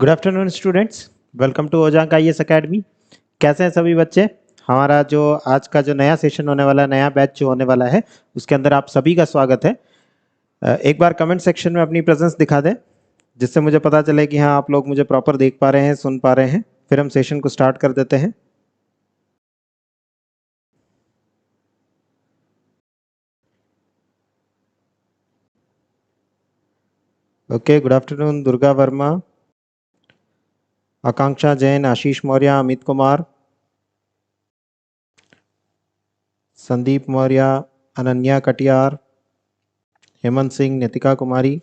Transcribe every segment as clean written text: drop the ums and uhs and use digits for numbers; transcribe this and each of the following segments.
Good afternoon students, welcome to Ojaank IAS academy. कैसे हैं सभी बच्चे? हमारा जो आज का जो नया सेशन होने वाला है, नया बैच जो होने वाला है, उसके अंदर आप सभी का स्वागत है। एक बार कमेंट सेक्शन में अपनी प्रेजेंस दिखा दें, जिससे मुझे पता चले कि हाँ आप लोग मुझे प्रॉपर देख पा रहे हैं, सुन पा रहे हैं। फिर हम सेशन को स्टार्ट कर देते हैं। Okay, good afternoon Durga Verma, Akanksha Jain, Ashish Maurya, Amit Kumar, Sandeep Maurya, Ananya Katiyar, Hemant Singh, Nitika Kumari.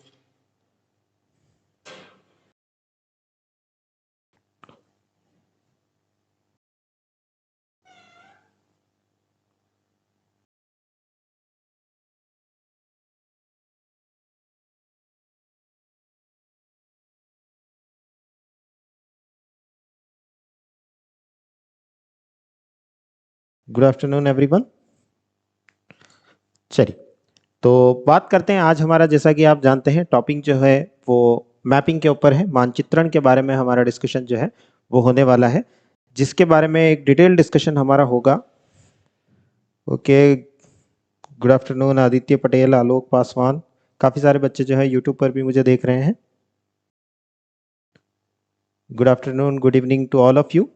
Good afternoon everyone. चलिए, तो बात करते हैं। आज हमारा, जैसा कि आप जानते हैं, टॉपिक जो है वो मैपिंग के ऊपर है। मानचित्रण के बारे में हमारा डिस्कशन जो है वो होने वाला है, जिसके बारे में एक डिटेल डिस्कशन हमारा होगा। Okay, good afternoon Aditya Patel, Alok Paswan. काफ़ी सारे बच्चे जो है यूट्यूब पर भी मुझे देख रहे हैं। Good afternoon, good evening to all of you.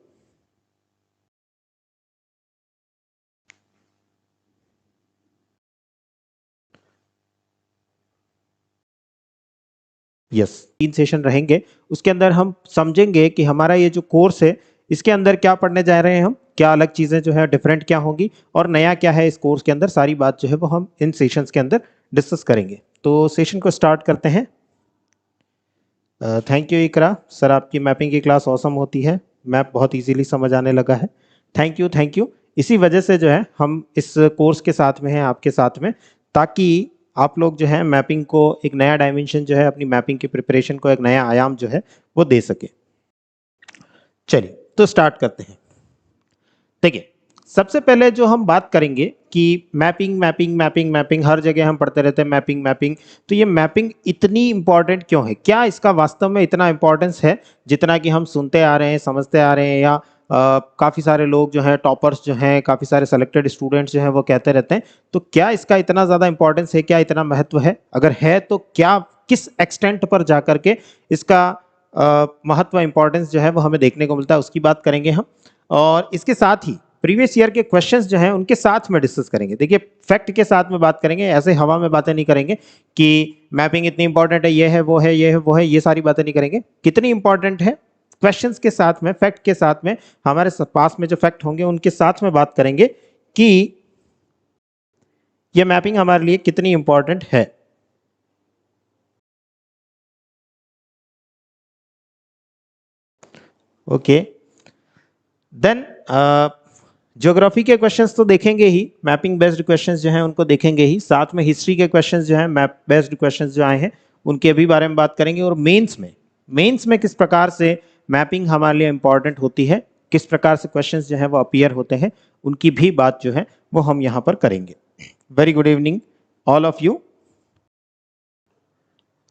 Yes, 3 session रहेंगे। उसके अंदर हम समझेंगे कि हमारा ये जो कोर्स है, इसके अंदर क्या पढ़ने जा रहे हैं हम, क्या अलग चीज़ें जो है डिफरेंट क्या होंगी और नया क्या है इस कोर्स के अंदर। सारी बात जो है वो हम इन सेशंस के अंदर डिस्कस करेंगे। तो सेशन को स्टार्ट करते हैं। थैंक यू इकरा सर, आपकी मैपिंग की क्लास ऑसम होती है। मैप बहुत इजीली समझ आने लगा है। Thank you, thank you. इसी वजह से जो है हम इस कोर्स के साथ में हैं, आपके साथ में, ताकि आप लोग जो है मैपिंग को एक नया डायमेंशन जो है, अपनी मैपिंग की प्रिपरेशन को एक नया आयाम जो है वो दे सके। चलिए, तो स्टार्ट करते हैं। देखिए, सबसे पहले जो हम बात करेंगे कि मैपिंग मैपिंग मैपिंग मैपिंग, हर जगह हम पढ़ते रहते हैं मैपिंग मैपिंग। तो ये मैपिंग इतनी इंपॉर्टेंट क्यों है? क्या इसका वास्तव में इतना इंपॉर्टेंस है जितना कि हम सुनते आ रहे हैं, समझते आ रहे हैं, या काफ़ी सारे लोग जो हैं, टॉपर्स जो हैं, काफ़ी सारे सेलेक्टेड स्टूडेंट्स जो हैं वो कहते रहते हैं? तो क्या इसका इतना ज़्यादा इंपॉर्टेंस है? क्या इतना महत्व है? अगर है तो क्या, किस एक्सटेंट पर जा करके इसका महत्व, इंपॉर्टेंस जो है वो हमें देखने को मिलता है, उसकी बात करेंगे हम। और इसके साथ ही प्रीवियस ईयर के क्वेश्चंस जो हैं उनके साथ में डिस्कस करेंगे। देखिए, फैक्ट के साथ में बात करेंगे, ऐसे हवा में बातें नहीं करेंगे कि मैपिंग इतनी इंपॉर्टेंट है, ये है वो है, ये है वो है, ये सारी बातें नहीं करेंगे। कितनी इंपॉर्टेंट है, क्वेश्चंस के साथ में, फैक्ट के साथ में, हमारे पास में जो फैक्ट होंगे उनके साथ में बात करेंगे कि ये मैपिंग हमारे लिए कितनी इंपॉर्टेंट है। ओके, देन ज्योग्राफी के क्वेश्चंस तो देखेंगे ही, मैपिंग बेस्ड क्वेश्चंस जो हैं उनको देखेंगे ही। साथ में हिस्ट्री के क्वेश्चंस जो हैं, मैप बेस्ड क्वेश्चंस जो आए हैं उनके भी बारे में बात करेंगे। और मेंस में किस प्रकार से मैपिंग हमारे लिए इंपॉर्टेंट होती है, किस प्रकार से क्वेश्चंस जो हैं वो अपीयर होते हैं, उनकी भी बात जो है वो हम यहाँ पर करेंगे। Very good evening all of you.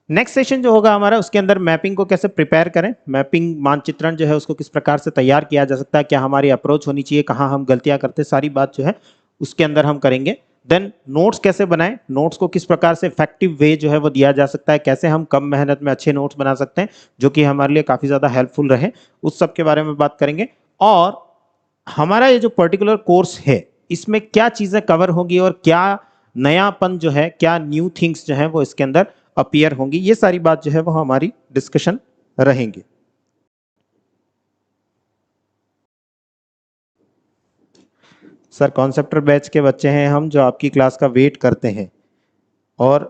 Next session जो होगा हमारा, उसके अंदर मैपिंग को कैसे प्रिपेयर करें, मैपिंग मानचित्रण जो है उसको किस प्रकार से तैयार किया जा सकता है, क्या हमारी अप्रोच होनी चाहिए, कहाँ हम गलतियां करते हैं, सारी बात जो है उसके अंदर हम करेंगे। देन नोट्स कैसे बनाएं, नोट्स को किस प्रकार से इफेक्टिव वे जो है वो दिया जा सकता है, कैसे हम कम मेहनत में अच्छे नोट्स बना सकते हैं जो कि हमारे लिए काफ़ी ज़्यादा हेल्पफुल रहे, उस सब के बारे में बात करेंगे। और हमारा ये जो पर्टिकुलर कोर्स है, इसमें क्या चीज़ें कवर होंगी और क्या नयापन जो है, क्या न्यू थिंग्स जो है वो इसके अंदर अपीयर होंगी, ये सारी बात जो है वो हमारी डिस्कशन रहेंगी। सर, कॉन्सेप्टर बैच के बच्चे हैं हम, जो आपकी क्लास का वेट करते हैं, और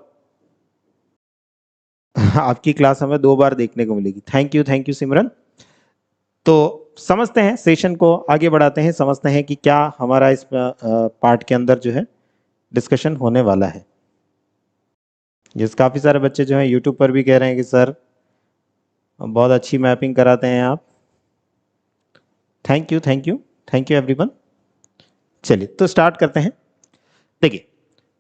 आपकी क्लास हमें 2 बार देखने को मिलेगी। थैंक यू सिमरन। तो समझते हैं, सेशन को आगे बढ़ाते हैं, समझते हैं कि क्या हमारा इस पार्ट के अंदर जो है डिस्कशन होने वाला है। जिस काफ़ी सारे बच्चे जो हैं यूट्यूब पर भी कह रहे हैं कि सर बहुत अच्छी मैपिंग कराते हैं आप। Thank you everyone. चलिए, तो स्टार्ट करते हैं। देखिए,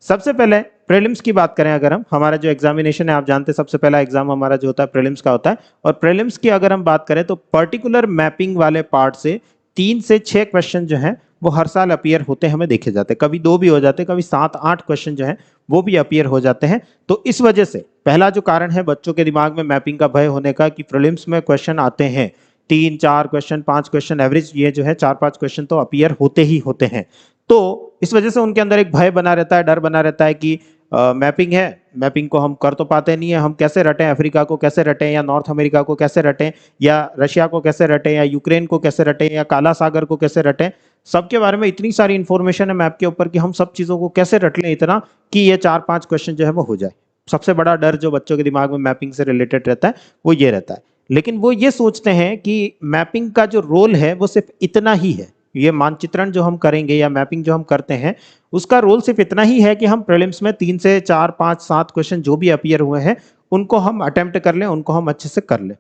सबसे पहले प्रीलिम्स की बात करें, अगर हम हमारा जो एग्जामिनेशन है, आप जानते हैं सबसे पहला एग्जाम हमारा जो होता है प्रीलिम्स का होता है, और प्रीलिम्स की अगर हम बात करें तो पर्टिकुलर मैपिंग वाले पार्ट से 3 से 6 क्वेश्चन जो है वो हर साल अपीयर होते हमें देखे जाते हैं। कभी 2 भी हो जाते हैं, कभी 7-8 क्वेश्चन जो है वो भी अपीयर हो जाते हैं। तो इस वजह से पहला जो कारण है बच्चों के दिमाग में मैपिंग का भय होने का कि प्रीलिम्स में क्वेश्चन आते हैं 3-4 क्वेश्चन, 5 क्वेश्चन, एवरेज ये जो है 4-5 क्वेश्चन तो अपीयर होते ही होते हैं। तो इस वजह से उनके अंदर एक भय बना रहता है, डर बना रहता है कि मैपिंग है, मैपिंग को हम कर तो पाते नहीं है, हम कैसे रटें, अफ्रीका को कैसे रटें, या नॉर्थ अमेरिका को कैसे रटें, या रशिया को कैसे रटें, या यूक्रेन को कैसे रटें, या काला सागर को कैसे रटें। सबके बारे में इतनी सारी इंफॉर्मेशन है मैप के ऊपर कि हम सब चीजों को कैसे रट लें इतना कि ये 4-5 क्वेश्चन जो है वो हो जाए। सबसे बड़ा डर जो बच्चों के दिमाग में मैपिंग से रिलेटेड रहता है वो ये रहता है। लेकिन वो ये सोचते हैं कि मैपिंग का जो रोल है वो सिर्फ इतना ही है, ये मानचित्रण जो हम करेंगे या मैपिंग जो हम करते हैं उसका रोल सिर्फ इतना ही है कि हम प्रीलिम्स में 3 से 4, 5, 7 क्वेश्चन जो भी अपीयर हुए हैं उनको हम अटेम्प्ट कर लें, उनको हम अच्छे से कर लें।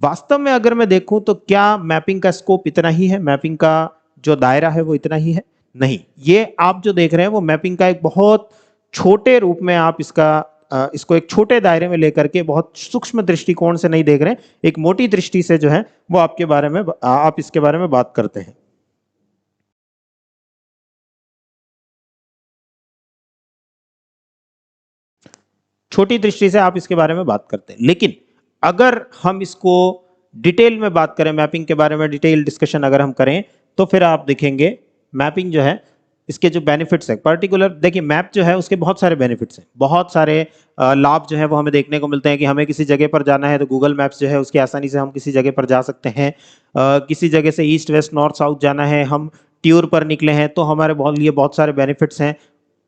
वास्तव में अगर मैं देखूं तो क्या मैपिंग का स्कोप इतना ही है, मैपिंग का जो दायरा है वो इतना ही है? नहीं, ये आप जो देख रहे हैं वो मैपिंग का एक बहुत छोटे रूप में आप इसको एक छोटे दायरे में लेकर के बहुत सूक्ष्म दृष्टिकोण से नहीं देख रहे हैं, एक मोटी दृष्टि से जो है वो आपके बारे में आप इसके बारे में बात करते हैं। छोटी दृष्टि से आप इसके बारे में बात करते हैं। लेकिन अगर हम इसको डिटेल में बात करें, मैपिंग के बारे में डिटेल डिस्कशन अगर हम करें तो फिर आप देखेंगे मैपिंग जो है इसके जो बेनिफिट्स है, पर्टिकुलर देखिए मैप जो है उसके बहुत सारे बेनिफिट्स हैं, बहुत सारे लाभ जो है वो हमें देखने को मिलते हैं कि हमें किसी जगह पर जाना है तो गूगल मैप्स जो है उसकी आसानी से हम किसी जगह पर जा सकते हैं। किसी जगह से ईस्ट वेस्ट नॉर्थ साउथ जाना है, हम टूर पर निकले हैं तो हमारे लिए बहुत सारे बेनिफिट्स हैं,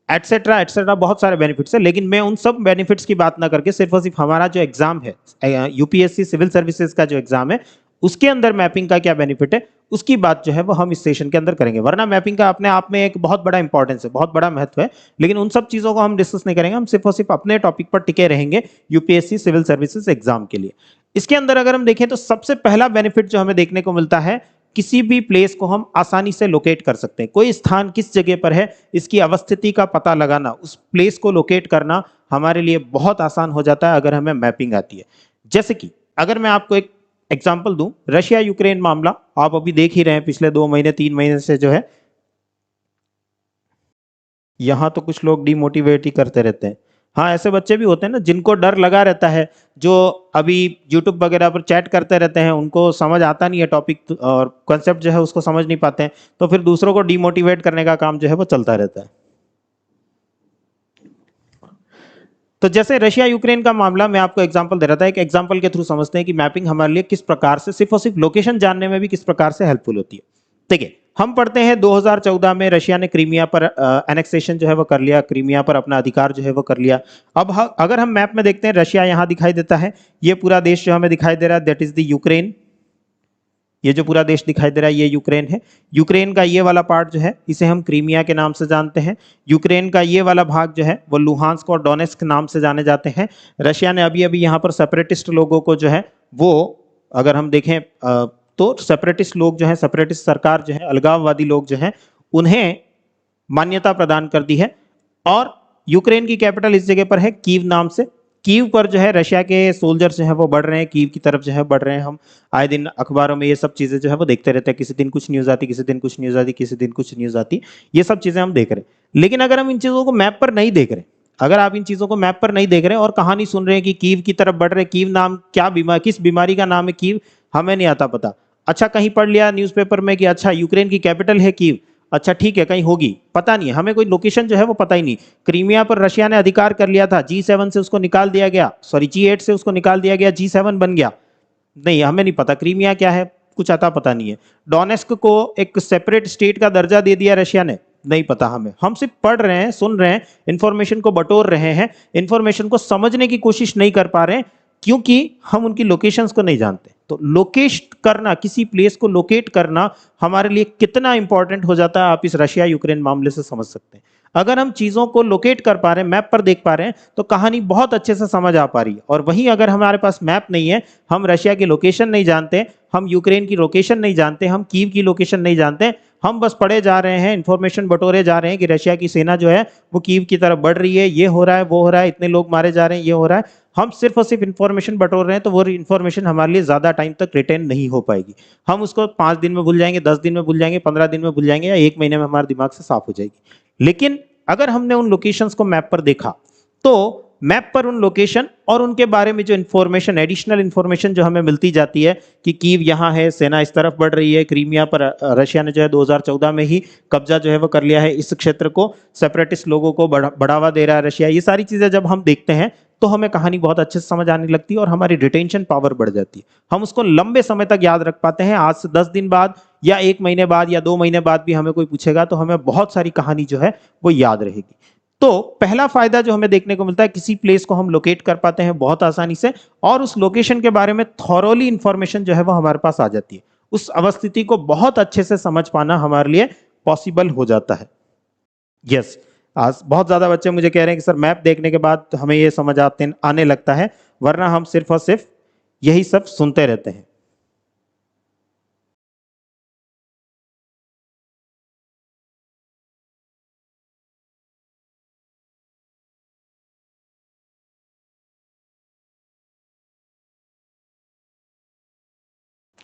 एटसेट्रा एटसेट्रा, बहुत सारे बेनिफिट्स है। लेकिन मैं उन सब बेनिफिट्स की बात ना करके सिर्फ और सिर्फ हमारा जो एग्जाम है यूपीएससी सिविल सर्विसेज का जो एग्जाम है उसके अंदर मैपिंग का क्या बेनिफिट है उसकी बात जो है वो हम इस सेशन के अंदर करेंगे। वरना मैपिंग का अपने आप में एक बहुत बड़ा इंपॉर्टेंस है, बहुत बड़ा महत्व है, लेकिन उन सब चीजों को हम डिस्कस नहीं करेंगे, हम सिर्फ और सिर्फ अपने टॉपिक पर टिके रहेंगे यूपीएससी सिविल सर्विसेज एग्जाम के लिए। इसके अंदर अगर हम देखें तो सबसे पहला बेनिफिट जो हमें देखने को मिलता है, किसी भी प्लेस को हम आसानी से लोकेट कर सकते हैं। कोई स्थान किस जगह पर है इसकी अवस्थिति का पता लगाना, उस प्लेस को लोकेट करना हमारे लिए बहुत आसान हो जाता है अगर हमें मैपिंग आती है। जैसे कि अगर मैं आपको एक एग्जांपल दूं, रशिया यूक्रेन मामला आप अभी देख ही रहे हैं, पिछले 2 महीने 3 महीने से जो है यहां तो कुछ लोग डिमोटिवेट ही करते रहते हैं। हाँ, ऐसे बच्चे भी होते हैं ना जिनको डर लगा रहता है, जो अभी यूट्यूब वगैरह पर चैट करते रहते हैं, उनको समझ आता नहीं है टॉपिक और कॉन्सेप्ट जो है उसको समझ नहीं पाते हैं, तो फिर दूसरों को डिमोटिवेट करने का काम जो है वो चलता रहता है। तो जैसे रशिया यूक्रेन का मामला मैं आपको एग्जांपल दे रहा था, एक एग्जांपल के थ्रू समझते हैं कि मैपिंग हमारे लिए किस प्रकार से सिर्फ और सिर्फ लोकेशन जानने में भी किस प्रकार से हेल्पफुल होती है। देखिए, हम पढ़ते हैं 2014 में रशिया ने क्रीमिया पर एनेक्सेशन जो है वो कर लिया, क्रीमिया पर अपना अधिकार जो है वो कर लिया। अब अगर हम मैप में देखते हैं, रशिया यहां दिखाई देता है, ये पूरा देश जो हमें दिखाई दे रहा है दैट इज द यूक्रेन, ये जो पूरा देश दिखाई दे रहा है ये यूक्रेन है। यूक्रेन का ये वाला पार्ट जो है इसे हम क्रीमिया के नाम से जानते हैं। यूक्रेन का ये वाला भाग जो है वो लुहांस्क और डोनेस्क नाम से जाने जाते हैं। रशिया ने अभी अभी यहाँ पर सेपरेटिस्ट लोगों को जो है वो अगर हम देखें तो सेपरेटिस्ट लोग जो है, सेपरेटिस्ट सरकार जो है, अलगाववादी लोग जो है, उन्हें मान्यता प्रदान कर दी है। और यूक्रेन की कैपिटल इस जगह पर है कीव नाम से। कीव पर जो है रशिया के सोल्जर्स जो है वो बढ़ रहे हैं, कीव की तरफ जो है बढ़ रहे हैं। हम आए दिन अखबारों में ये सब चीजें जो है वो देखते रहते हैं, किसी दिन कुछ न्यूज आती, किसी दिन कुछ न्यूज आती, किसी दिन कुछ न्यूज आती, ये सब चीजें हम देख रहे हैं। लेकिन अगर हम इन चीजों को मैप पर नहीं देख रहे, अगर आप इन चीजों को मैप पर नहीं देख रहे और कहानी सुन रहे हैं कि कीव की तरफ बढ़ रहे, कीव नाम क्या बीमारी, किस बीमारी का नाम है कीव, हमें नहीं आता पता। अच्छा, कहीं पढ़ लिया न्यूज़पेपर में कि अच्छा यूक्रेन की कैपिटल है कीव, अच्छा ठीक है कहीं होगी, पता नहीं है हमें, कोई लोकेशन जो है वो पता ही नहीं। क्रीमिया पर रशिया ने अधिकार कर लिया था, G7 से उसको निकाल दिया गया, सॉरी G8 से उसको निकाल दिया गया, G7 बन गया, नहीं हमें नहीं पता क्रीमिया क्या है, कुछ आता पता नहीं है। डोनेस्क को एक सेपरेट स्टेट का दर्जा दे दिया रशिया ने, नहीं पता हमें, हम सिर्फ पढ़ रहे हैं, सुन रहे हैं, इंफॉर्मेशन को बटोर रहे हैं, इंफॉर्मेशन को समझने की कोशिश नहीं कर पा रहे हैं क्योंकि हम उनकी लोकेशंस को नहीं जानते। तो लोकेट करना, किसी प्लेस को लोकेट करना हमारे लिए कितना इंपॉर्टेंट हो जाता है आप इस रशिया यूक्रेन मामले से समझ सकते हैं। अगर हम चीजों को लोकेट कर पा रहे हैं, मैप पर देख पा रहे हैं, तो कहानी बहुत अच्छे से समझ आ पा रही है। और वहीं अगर हमारे पास मैप नहीं है, हम रशिया की लोकेशन नहीं जानते, हम यूक्रेन की लोकेशन नहीं जानते, हम कीव की लोकेशन नहीं जानते, हम बस पढ़े जा रहे हैं, इंफॉर्मेशन बटोरे जा रहे हैं कि रशिया की सेना जो है वो कीव की तरफ बढ़ रही है, ये हो रहा है, वो हो रहा है, इतने लोग मारे जा रहे हैं, ये हो रहा है, हम सिर्फ और सिर्फ इंफॉर्मेशन बटोर रहे हैं, तो वो इंफॉर्मेशन हमारे लिए ज्यादा टाइम तक रिटेन नहीं हो पाएगी। हम उसको 5 दिन में भूल जाएंगे, 10 दिन में भूल जाएंगे, 15 दिन में भूल जाएंगे, या 1 महीने में हमारे दिमाग से साफ हो जाएगी। लेकिन अगर हमने उन लोकेशंस को मैप पर देखा, तो मैप पर उन लोकेशन और उनके बारे में जो इन्फॉर्मेशन, एडिशनल इन्फॉर्मेशन जो हमें मिलती जाती है कि कीव यहाँ है, सेना इस तरफ बढ़ रही है, क्रीमिया पर रशिया ने जो है 2014 में ही कब्जा जो है वो कर लिया है, इस क्षेत्र को सेपरेटिस्ट लोगों को बढ़ावा दे रहा है रशिया, ये सारी चीजें जब हम देखते हैं तो हमें कहानी बहुत अच्छे से समझ आने लगती है और हमारी रिटेंशन पावर बढ़ जाती है। हम उसको लंबे समय तक याद रख पाते हैं। आज से 10 दिन बाद या 1 महीने बाद या 2 महीने बाद भी हमें कोई पूछेगा तो हमें बहुत सारी कहानी जो है वो याद रहेगी। तो पहला फायदा जो हमें देखने को मिलता है, किसी प्लेस को हम लोकेट कर पाते हैं बहुत आसानी से, और उस लोकेशन के बारे में थॉरोली इंफॉर्मेशन जो है वो हमारे पास आ जाती है। उस अवस्थिति को बहुत अच्छे से समझ पाना हमारे लिए पॉसिबल हो जाता है। यस, आज बहुत ज्यादा बच्चे मुझे कह रहे हैं कि सर मैप देखने के बाद हमें ये समझ आने लगता है, वरना हम सिर्फ और सिर्फ यही सब सुनते रहते हैं।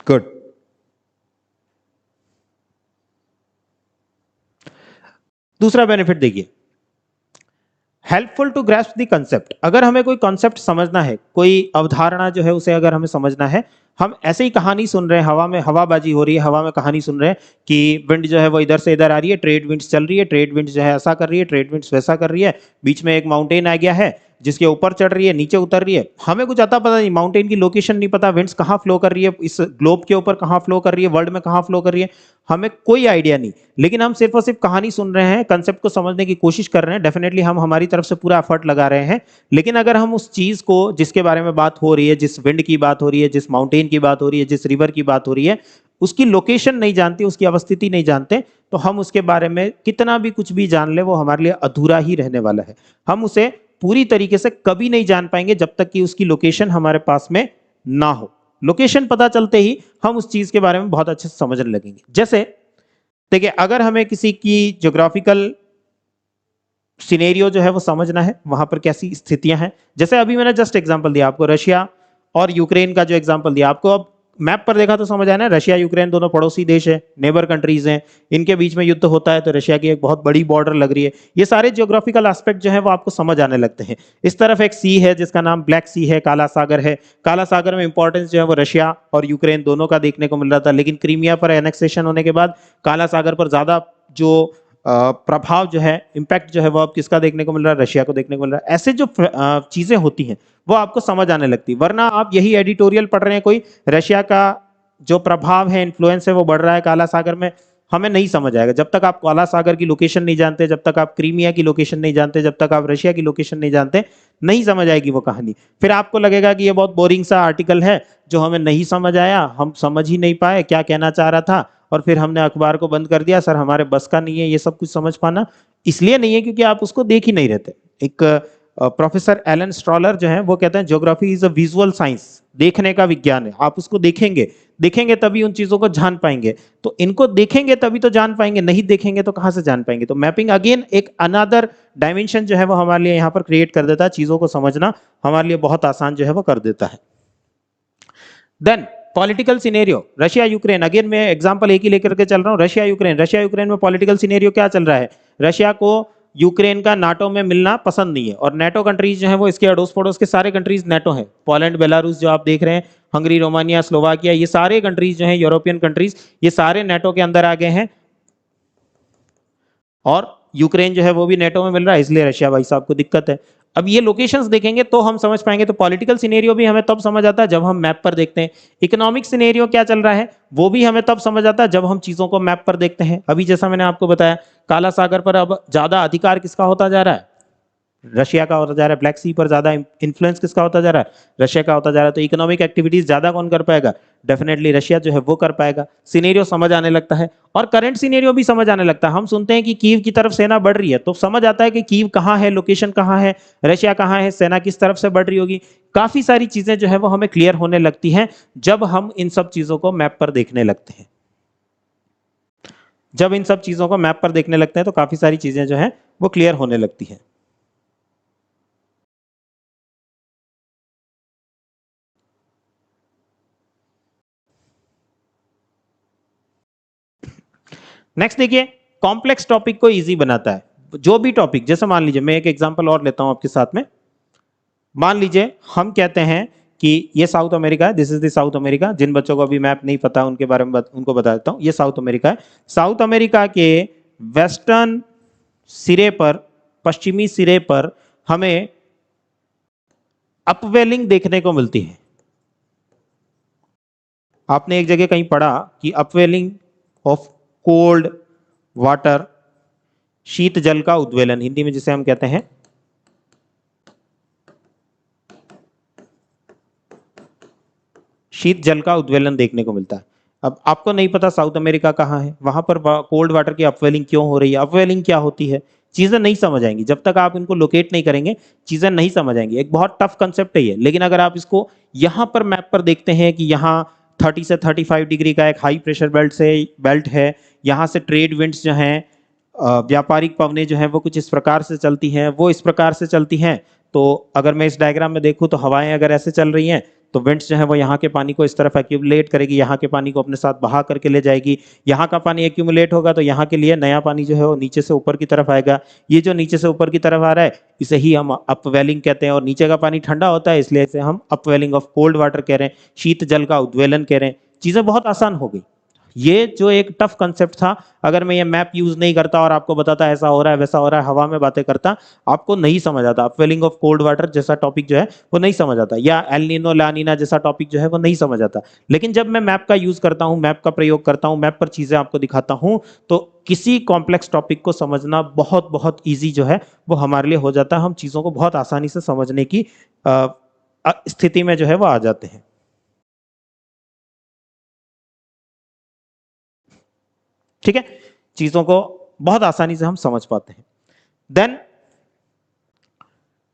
गुड। दूसरा बेनिफिट देखिए, helpful to grasp the concept. अगर हमें कोई कॉन्सेप्ट समझना है, कोई अवधारणा जो है उसे अगर हमें समझना है, हम ऐसे ही कहानी सुन रहे हैं, हवा में हवाबाजी हो रही है, हवा में कहानी सुन रहे हैं कि विंड जो है वो इधर से इधर आ रही है, ट्रेड विंड्स चल रही है, ट्रेड विंड्स जो है ऐसा कर रही है, ट्रेड विंड्स वैसा कर रही है, बीच में एक माउंटेन आ गया है जिसके ऊपर चढ़ रही है, नीचे उतर रही है, हमें कुछ आता पता नहीं, माउंटेन की लोकेशन नहीं पता, विंड्स कहाँ फ्लो कर रही है, इस ग्लोब के ऊपर कहाँ फ्लो कर रही है, वर्ल्ड में कहाँ फ्लो कर रही है, हमें कोई आइडिया नहीं। लेकिन हम सिर्फ और सिर्फ कहानी सुन रहे हैं, कंसेप्ट को समझने की कोशिश कर रहे हैं, डेफिनेटली हम हमारी तरफ से पूरा एफर्ट लगा रहे हैं। लेकिन अगर हम उस चीज को, जिसके बारे में बात हो रही है, जिस विंड की बात हो रही है, जिस माउंटेन की बात हो रही है, जिस रिवर की बात हो रही है, उसकी लोकेशन नहीं जानते, उसकी अवस्थिति नहीं जानते, तो हम उसके बारे में कितना भी कुछ भी जान ले, वो हमारे लिए अधूरा ही रहने वाला है। हम उसे पूरी तरीके से कभी नहीं जान पाएंगे जब तक कि उसकी लोकेशन हमारे पास में ना हो। लोकेशन पता चलते ही हम उस चीज के बारे में बहुत अच्छे से समझने लगेंगे। जैसे देखिए, अगर हमें किसी की ज्योग्राफिकल सिनेरियो जो है वो समझना है, वहां पर कैसी स्थितियां हैं, जैसे अभी मैंने जस्ट एग्जांपल दिया आपको, रशिया और यूक्रेन का जो एग्जांपल दिया आपको, अब मैप पर देखा तो समझ आया ना, रशिया यूक्रेन दोनों पड़ोसी देश है, नेबर कंट्रीज हैं, इनके बीच में युद्ध होता है तो रशिया की एक बहुत बड़ी बॉर्डर लग रही है। ये सारे ज्योग्राफिकल एस्पेक्ट जो है वो आपको समझ आने लगते हैं। इस तरफ एक सी है जिसका नाम ब्लैक सी है, काला सागर है, काला सागर में इंपॉर्टेंस जो है वो रशिया और यूक्रेन दोनों का देखने को मिल रहा था, लेकिन क्रीमिया पर एनेक्सेशन होने के बाद काला सागर पर ज्यादा जो प्रभाव जो है, इंपैक्ट जो है वो अब किसका देखने को मिल रहा है, रशिया को देखने को मिल रहा है। ऐसे जो चीजें होती हैं वो आपको समझ आने लगती है, वरना आप यही एडिटोरियल पढ़ रहे हैं, कोई रशिया का जो प्रभाव है, इन्फ्लुएंस है, वो बढ़ रहा है काला सागर में, हमें नहीं समझ आएगा जब तक आप काला सागर की लोकेशन नहीं जानते, जब तक आप क्रीमिया की लोकेशन नहीं जानते, जब तक आप रशिया की लोकेशन नहीं जानते, नहीं समझ आएगी वो कहानी। फिर आपको लगेगा कि ये बहुत बोरिंग सा आर्टिकल है जो हमें नहीं समझ आया, हम समझ ही नहीं पाए क्या कहना चाह रहा था, और फिर हमने अखबार को बंद कर दिया, सर हमारे बस का नहीं है ये सब कुछ समझ पाना। इसलिए नहीं है क्योंकि आप उसको देख ही नहीं रहते। एक प्रोफेसर एलन स्ट्रॉलर जो है वो कहते हैं geography is a visual science, देखने का विज्ञान है। आप उसको देखेंगे तभी उन चीजों को जान पाएंगे, तो इनको देखेंगे तभी तो जान पाएंगे, नहीं देखेंगे तो कहां से जान पाएंगे। तो मैपिंग अगेन एक अनदर डायमेंशन जो है वो हमारे लिए यहाँ पर क्रिएट कर देता है, चीजों को समझना हमारे लिए बहुत आसान जो है वो कर देता है। Then political scenario, Russia Ukraine, again मैं एग्जांपल एक ही लेकर के चल रहा हूं, रशिया यूक्रेन में पॉलिटिकल सिनेरियो क्या चल रहा है, रशिया को यूक्रेन का नाटो में मिलना पसंद नहीं है, और नेटो कंट्रीज जो है वो इसके अड़ोस पड़ोस के सारे कंट्रीज नेटो है, पोलैंड, बेलारूस जो आप देख रहे हैं, हंगरी, रोमानिया, स्लोवाकिया, ये सारे कंट्रीज जो है यूरोपियन कंट्रीज, ये सारे नेटो के अंदर आ गए हैं, और यूक्रेन जो है वो भी नेटो में मिल रहा है, इसलिए रशिया भाई साहब को दिक्कत है। अब ये लोकेशंस देखेंगे तो हम समझ पाएंगे। तो पॉलिटिकल सिनेरियो भी हमें तब समझ आता है जब हम मैप पर देखते हैं। इकोनॉमिक सिनेरियो क्या चल रहा है वो भी हमें तब समझ आता है जब हम चीजों को मैप पर देखते हैं। अभी जैसा मैंने आपको बताया, काला सागर पर अब ज्यादा अधिकार किसका होता जा रहा है, रशिया का होता जा रहा है, ब्लैक सी पर ज्यादा इन्फ्लुएंस किसका होता जा रहा है, रशिया का होता जा रहा है। तो इकोनॉमिक एक्टिविटीज ज्यादा कौन कर पाएगा, डेफिनेटली रशिया जो है वो कर पाएगा। सिनेरियो समझ आने लगता है और करंट सिनेरियो भी समझ आने लगता है। हम सुनते हैं कि कीव की तरफ सेना बढ़ रही है, तो समझ आता है कि कीव कहाँ है, लोकेशन कहाँ है, रशिया कहाँ है, सेना किस तरफ से बढ़ रही होगी। काफी सारी चीजें जो है वो हमें क्लियर होने लगती हैं जब हम इन सब चीजों को मैप पर देखने लगते हैं। जब इन सब चीजों को मैप पर देखने लगते हैं तो काफी सारी चीजें जो है वो क्लियर होने लगती हैं। नेक्स्ट देखिए, कॉम्प्लेक्स टॉपिक को इजी बनाता है। जो भी टॉपिक, जैसे मान लीजिए मैं एक एग्जांपल और लेता हूं आपके साथ में। मान लीजिए हम कहते हैं कि ये साउथ अमेरिका है, this is the South America. जिन बच्चों को अभी मैप नहीं पता उनके बारे में उनको बता देता हूं, ये साउथ अमेरिका है। साउथ अमेरिका के वेस्टर्न सिरे पर, पश्चिमी सिरे पर हमें अपवेलिंग देखने को मिलती है। आपने एक जगह कहीं पढ़ा कि अपवेलिंग ऑफ कोल्ड वाटर, शीत जल का उद्वेलन, हिंदी में जिसे हम कहते हैं शीत जल का उद्वेलन देखने को मिलता है। अब आपको नहीं पता साउथ अमेरिका कहाँ है, वहां पर कोल्ड वाटर की अपवेलिंग क्यों हो रही है, अपवेलिंग क्या होती है, चीजें नहीं समझ आएंगी जब तक आप इनको लोकेट नहीं करेंगे, चीजें नहीं समझ आएंगी। एक बहुत टफ कंसेप्ट है ये, लेकिन अगर आप इसको यहां पर मैप पर देखते हैं कि यहाँ 30 से 35 डिग्री का एक हाई प्रेशर बेल्ट है, यहाँ से ट्रेड विंड्स जो हैं, व्यापारिक पवनें जो हैं वो कुछ इस प्रकार से चलती हैं, वो इस प्रकार से चलती हैं। तो अगर मैं इस डायग्राम में देखूं तो हवाएं अगर ऐसे चल रही हैं तो विंड्स जो है वो यहाँ के पानी को इस तरफ एक्यूमुलेट करेगी, यहाँ के पानी को अपने साथ बहा करके ले जाएगी। यहाँ का पानी एक्यूमुलेट होगा तो यहाँ के लिए नया पानी जो है वो नीचे से ऊपर की तरफ आएगा। ये जो नीचे से ऊपर की तरफ आ रहा है इसे ही हम अपवेलिंग कहते हैं, और नीचे का पानी ठंडा होता है इसलिए इसे हम अपवेलिंग ऑफ कोल्ड वाटर कह रहे हैं, शीत जल का उद्वेलन कह रहे हैं। चीजें बहुत आसान हो गई। ये जो एक टफ कंसेप्ट था, अगर मैं ये मैप यूज नहीं करता और आपको बताता ऐसा हो रहा है वैसा हो रहा है, हवा में बातें करता, आपको नहीं समझ आता। अपवेलिंग ऑफ कोल्ड वाटर जैसा टॉपिक जो है वो नहीं समझ आता, या एल नीनो ला नीना जैसा टॉपिक जो है वो नहीं समझ आता। लेकिन जब मैं मैप का यूज करता हूं, मैप का प्रयोग करता हूं, मैप पर चीजें आपको दिखाता हूं, तो किसी कॉम्प्लेक्स टॉपिक को समझना बहुत बहुत ईजी जो है वो हमारे लिए हो जाता है। हम चीजों को बहुत आसानी से समझने की स्थिति में जो है वो आ जाते हैं। ठीक है, चीजों को बहुत आसानी से हम समझ पाते हैं। Then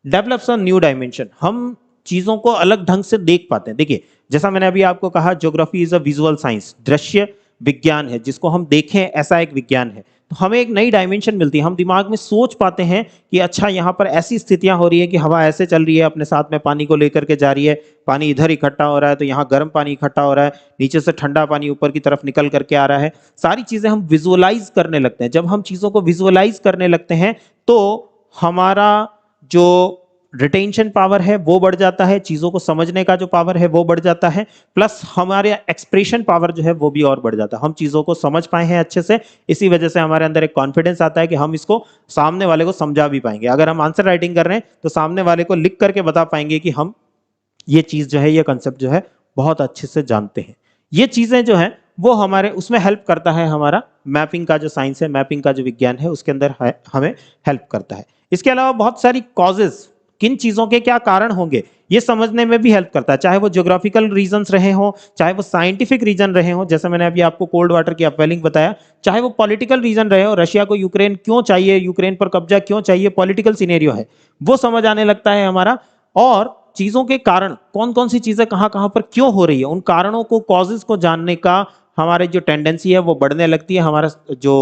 develops a new dimension, हम चीजों को अलग ढंग से देख पाते हैं। देखिए, जैसा मैंने अभी आपको कहा, geography is a visual science, दृश्य विज्ञान है, जिसको हम देखें ऐसा एक विज्ञान है। तो हमें एक नई डायमेंशन मिलती है, हम दिमाग में सोच पाते हैं कि अच्छा यहाँ पर ऐसी स्थितियां हो रही है कि हवा ऐसे चल रही है, अपने साथ में पानी को लेकर के जा रही है, पानी इधर इकट्ठा हो रहा है तो यहाँ गर्म पानी इकट्ठा हो रहा है, नीचे से ठंडा पानी ऊपर की तरफ निकल करके आ रहा है। सारी चीजें हम विजुअलाइज करने लगते हैं। जब हम चीजों को विजुअलाइज करने लगते हैं तो हमारा जो रिटेंशन पावर है वो बढ़ जाता है, चीजों को समझने का जो पावर है वो बढ़ जाता है, प्लस हमारे एक्सप्रेशन पावर जो है वो भी और बढ़ जाता है। हम चीजों को समझ पाए हैं अच्छे से, इसी वजह से हमारे अंदर एक कॉन्फिडेंस आता है कि हम इसको सामने वाले को समझा भी पाएंगे। अगर हम आंसर राइटिंग कर रहे हैं तो सामने वाले को लिख करके बता पाएंगे कि हम ये चीज जो है, ये कंसेप्ट जो है बहुत अच्छे से जानते हैं। ये चीजें जो है वो हमारे उसमें हेल्प करता है, हमारा मैपिंग का जो साइंस है, मैपिंग का जो विज्ञान है, उसके अंदर हमें हेल्प करता है। इसके अलावा बहुत सारी कॉजेज, किन चीजों के क्या कारण होंगे, ये समझने में भी हेल्प करता है। चाहे वो ज्योग्राफिकल रीजंस रहे हो, चाहे वो साइंटिफिक रीजन रहे हो, जैसे मैंने अभी आपको कोल्ड वाटर की अपवेलिंग बताया, चाहे वो पॉलिटिकल रीजन रहे हो, रशिया को यूक्रेन क्यों चाहिए, यूक्रेन पर कब्जा क्यों चाहिए, पॉलिटिकल सिनेरियो है, वो समझ आने लगता है हमारा। और चीजों के कारण, कौन कौन सी चीजें कहां कहां पर क्यों हो रही है, उन कारणों को, कॉजेज को जानने का हमारी जो टेंडेंसी है वो बढ़ने लगती है। हमारा जो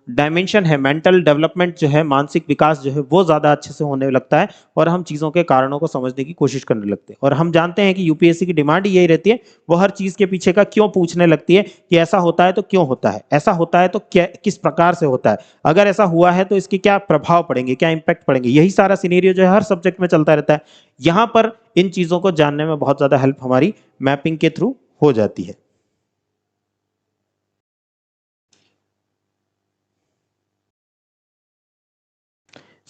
डायमेंशन है, मेंटल डेवलपमेंट जो है, मानसिक विकास जो है वो ज्यादा अच्छे से होने लगता है, और हम चीजों के कारणों को समझने की कोशिश करने लगते हैं। और हम जानते हैं कि यूपीएससी की डिमांड यही रहती है, वो हर चीज के पीछे का क्यों पूछने लगती है, कि ऐसा होता है तो क्यों होता है, ऐसा होता है तो क्या, किस प्रकार से होता है, अगर ऐसा हुआ है तो इसके क्या प्रभाव पड़ेंगे, क्या इंपैक्ट पड़ेंगे। यही सारा सिनेरियो जो है हर सब्जेक्ट में चलता रहता है। यहां पर इन चीजों को जानने में बहुत ज्यादा हेल्प हमारी मैपिंग के थ्रू हो जाती है।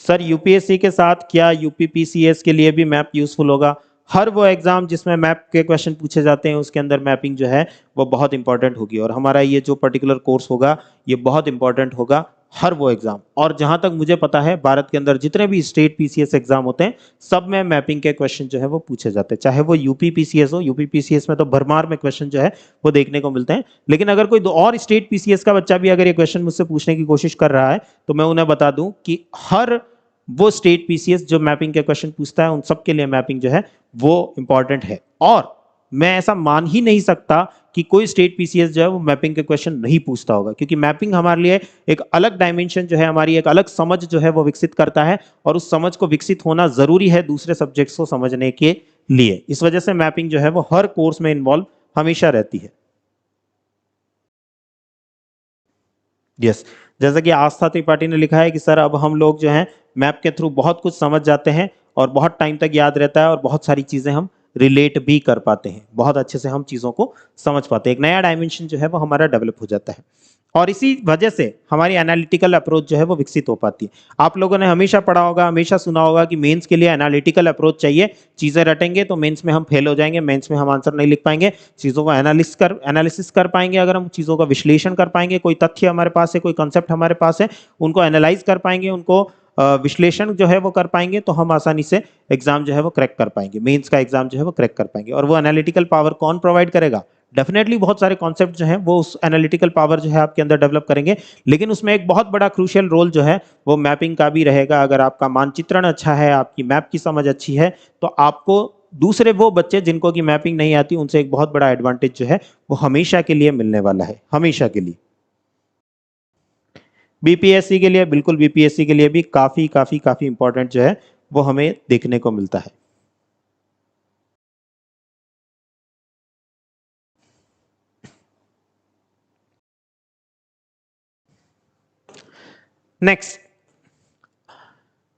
सर यूपीएससी के साथ क्या यूपीपीसीएस के लिए भी मैप यूजफुल होगा? हर वो एग्जाम जिसमें मैप के क्वेश्चन पूछे जाते हैं उसके अंदर मैपिंग जो है वो बहुत इंपॉर्टेंट होगी, और हमारा ये जो पर्टिकुलर कोर्स होगा ये बहुत इंपॉर्टेंट होगा हर वो एग्जाम, और जहां तक मुझे पता है भारत के अंदर जितने भी स्टेट पीसीएस एग्जाम होते हैं सब में मैपिंग के क्वेश्चन जो है वो पूछे जाते हैं, चाहे वो यूपी पीसीएस हो। यूपी पीसीएस में तो भरमार में क्वेश्चन जो है वो देखने को मिलते हैं, लेकिन अगर कोई और स्टेट पीसीएस का बच्चा भी अगर ये क्वेश्चन मुझसे पूछने की कोशिश कर रहा है तो मैं उन्हें बता दूं कि हर वो स्टेट पीसीएस जो मैपिंग के क्वेश्चन पूछता है उन सबके लिए मैपिंग जो है वो इंपॉर्टेंट है। और मैं ऐसा मान ही नहीं सकता कि कोई स्टेट पीसीएस जो है वो मैपिंग के क्वेश्चन नहीं पूछता होगा, क्योंकि मैपिंग हमारे लिए एक अलग डायमेंशन जो है, हमारी एक अलग समझ जो है वो विकसित करता है, और उस समझ को विकसित होना जरूरी है दूसरे सब्जेक्ट्स को समझने के लिए। इस वजह से मैपिंग जो है वो हर कोर्स में इन्वॉल्व हमेशा रहती है। यस, जैसा कि आस्था त्रिपाठी ने लिखा है कि सर अब हम लोग जो है मैप के थ्रू बहुत कुछ समझ जाते हैं और बहुत टाइम तक याद रहता है और बहुत सारी चीजें हम रिलेट भी कर पाते हैं, बहुत अच्छे से हम चीजों को समझ पाते हैं, एक नया डायमेंशन जो है वो हमारा डेवलप हो जाता है, और इसी वजह से हमारी एनालिटिकल अप्रोच जो है वो विकसित हो पाती है। आप लोगों ने हमेशा पढ़ा होगा, हमेशा सुना होगा कि मेंस के लिए एनालिटिकल अप्रोच चाहिए, चीजें रटेंगे तो मेंस में हम फेल हो जाएंगे, मेंस में हम आंसर नहीं लिख पाएंगे, चीजों को एनालिसिस कर पाएंगे, अगर हम चीजों का विश्लेषण कर पाएंगे, कोई तथ्य हमारे पास है, कोई कंसेप्ट हमारे पास है, उनको एनालाइज कर पाएंगे, उनको विश्लेषण जो है वो कर पाएंगे, तो हम आसानी से एग्जाम जो है वो क्रैक कर पाएंगे, मेंस का एग्जाम जो है वो क्रैक कर पाएंगे। और वो एनालिटिकल पावर कौन प्रोवाइड करेगा? डेफिनेटली बहुत सारे कॉन्सेप्ट जो हैं वो उस एनालिटिकल पावर जो है आपके अंदर डेवलप करेंगे, लेकिन उसमें एक बहुत बड़ा क्रूशियल रोल जो है वो मैपिंग का भी रहेगा। अगर आपका मानचित्रण अच्छा है, आपकी मैप की समझ अच्छी है, तो आपको दूसरे वो बच्चे जिनको की मैपिंग नहीं आती उनसे एक बहुत बड़ा एडवांटेज जो है वो हमेशा के लिए मिलने वाला है, हमेशा के लिए। बीपीएससी के लिए, बिल्कुल बीपीएससी के लिए भी काफी काफी काफी इंपॉर्टेंट जो है वो हमें देखने को मिलता है। नेक्स्ट,